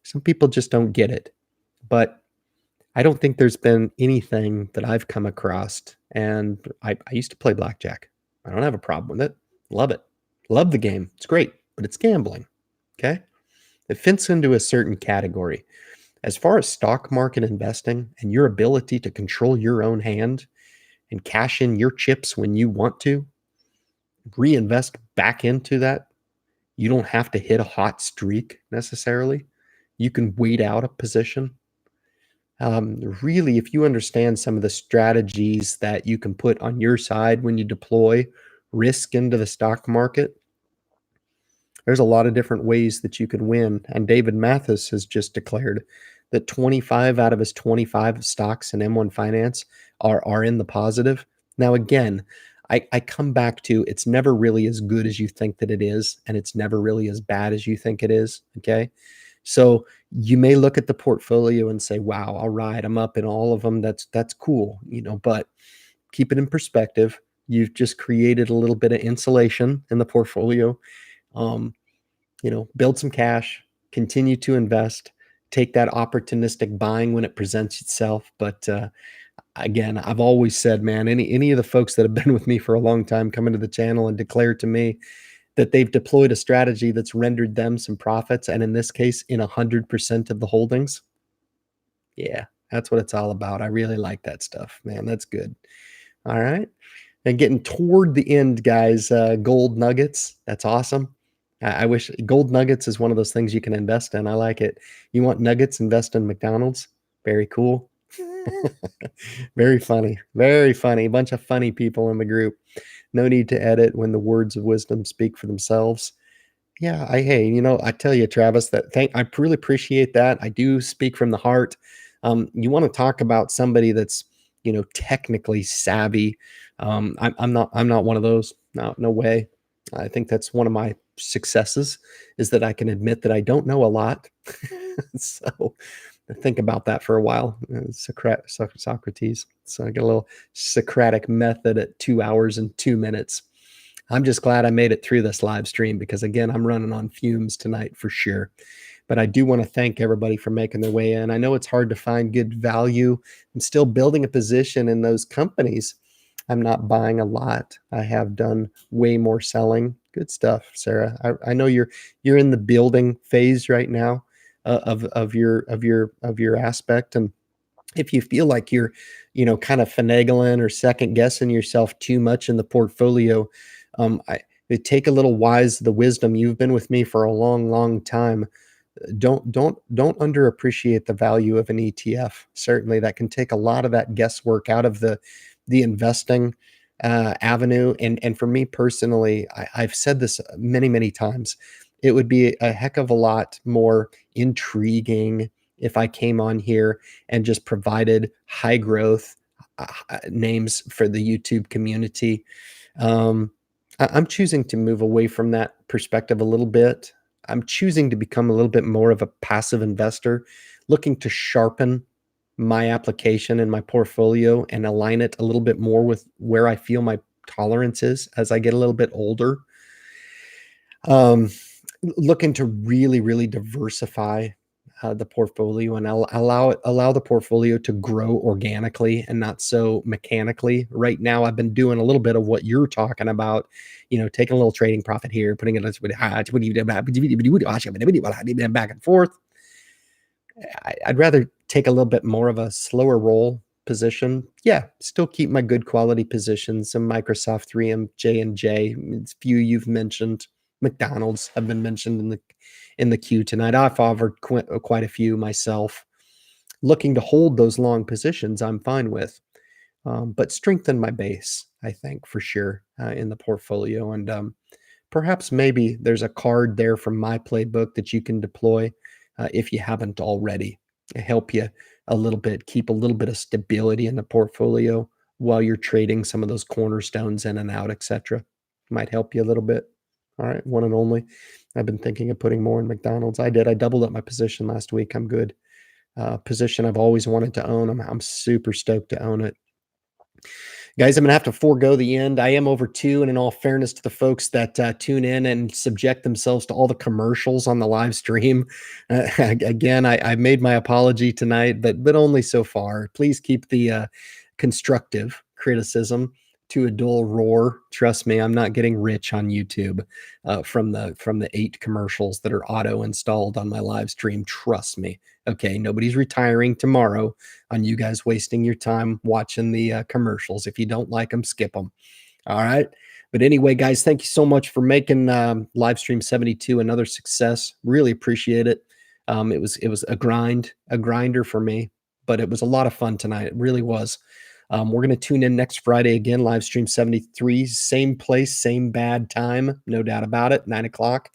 Some people just don't get it. But I don't think there's been anything that I've come across, and I used to play blackjack. I don't have a problem with it. Love it. Love the game. It's great, but it's gambling. Okay? It fits into a certain category. As far as stock market investing and your ability to control your own hand and cash in your chips when you want to, reinvest back into that. You don't have to hit a hot streak necessarily. You can wait out a position. Really, if you understand some of the strategies that you can put on your side when you deploy risk into the stock market, there's a lot of different ways that you could win. And David Mathis has just declared that 25 out of his 25 stocks in M1 Finance are in the positive. Now, again, I come back to it's never really as good as you think that it is, and it's never really as bad as you think it is. Okay. So you may look at the portfolio and say, wow, all right, I'm up in all of them. That's cool, but keep it in perspective. You've just created a little bit of insulation in the portfolio. Um, build some cash, continue to invest, take that opportunistic buying when it presents itself. But again, I've always said, man, any of the folks that have been with me for a long time come into the channel and declare to me that they've deployed a strategy that's rendered them some profits, and in this case, in 100% of the holdings. Yeah, that's what it's all about. I really like that stuff, man. That's good. All right. And getting toward the end, guys, gold nuggets. That's awesome. I wish gold nuggets is one of those things you can invest in. I like it. You want nuggets, invest in McDonald's. Very cool. Very funny. Very funny. A bunch of funny people in the group. No need to edit when the words of wisdom speak for themselves. Yeah, hey, I tell you, Travis, I really appreciate that. I do speak from the heart. You want to talk about somebody that's, technically savvy. I'm not one of those. No way. I think that's one of my successes is that I can admit that I don't know a lot. So think about that for a while. Socrates. So I get a little Socratic method at 2 hours and 2 minutes. I'm just glad I made it through this live stream because, again, I'm running on fumes tonight for sure. But I do want to thank everybody for making their way in. I know it's hard to find good value. I'm still building a position in those companies. I'm not buying a lot. I have done way more selling. Good stuff, Sarah. I know you're in the building phase right now of your aspect, and if you feel like you're, kind of finagling or second guessing yourself too much in the portfolio, I take a little wise the wisdom. You've been with me for a long, long time. Don't underappreciate the value of an ETF. Certainly, that can take a lot of that guesswork out of the investing avenue. And for me personally, I've said this many, many times. It would be a heck of a lot more intriguing if I came on here and just provided high growth names for the YouTube community. I'm choosing to move away from that perspective a little bit. I'm choosing to become a little bit more of a passive investor, looking to sharpen my application and my portfolio and align it a little bit more with where I feel my tolerance is as I get a little bit older. Looking to really, really diversify the portfolio and allow the portfolio to grow organically and not so mechanically. Right now, I've been doing a little bit of what you're talking about, taking a little trading profit here, putting it back and forth. I'd rather take a little bit more of a slower roll position. Yeah, still keep my good quality positions. Some Microsoft, 3M, J&J, few you've mentioned. McDonald's have been mentioned in the queue tonight. I've offered quite a few myself. Looking to hold those long positions, I'm fine with. but strengthen my base, I think, for sure, in the portfolio. And perhaps maybe there's a card there from my playbook that you can deploy if you haven't already. Help you a little bit, keep a little bit of stability in the portfolio while you're trading some of those cornerstones in and out, etc. Might help you a little bit. All right, one and only. I've been thinking of putting more in McDonald's. I did. I doubled up my position last week. I'm good. Position I've always wanted to own. I'm super stoked to own it. Guys, I'm gonna have to forego the end. I am over 2, and in all fairness to the folks that, tune in and subject themselves to all the commercials on the live stream, again, I made my apology tonight, but only so far. Please keep the, constructive criticism to a dull roar. Trust me, I'm not getting rich on YouTube, from the 8 commercials that are auto-installed on my live stream. Trust me. Okay, nobody's retiring tomorrow on you guys wasting your time watching the commercials. If you don't like them, skip them. All right. But anyway, guys, thank you so much for making live stream 72 another success. Really appreciate it. It was a grinder for me, but it was a lot of fun tonight. It really was. We're going to tune in next Friday again, live stream 73, same place, same bad time, no doubt about it, 9 o'clock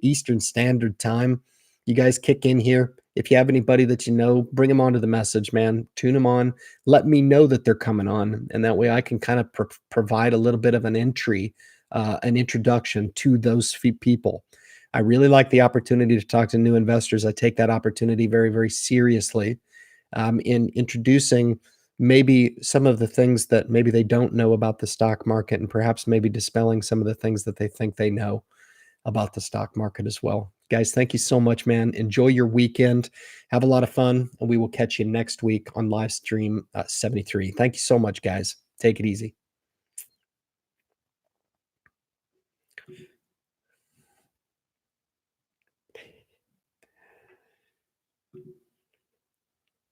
Eastern Standard Time. You guys kick in here. If you have anybody that you know, bring them onto the message, man. Tune them on. Let me know that they're coming on, and that way I can kind of provide a little bit of an introduction to those people. I really like the opportunity to talk to new investors. I take that opportunity very, very seriously, in introducing maybe some of the things that maybe they don't know about the stock market, and perhaps maybe dispelling some of the things that they think they know about the stock market as well. Guys, thank you so much, man. Enjoy your weekend. Have a lot of fun, and we will catch you next week on live stream 73. Thank you so much, guys. Take it easy.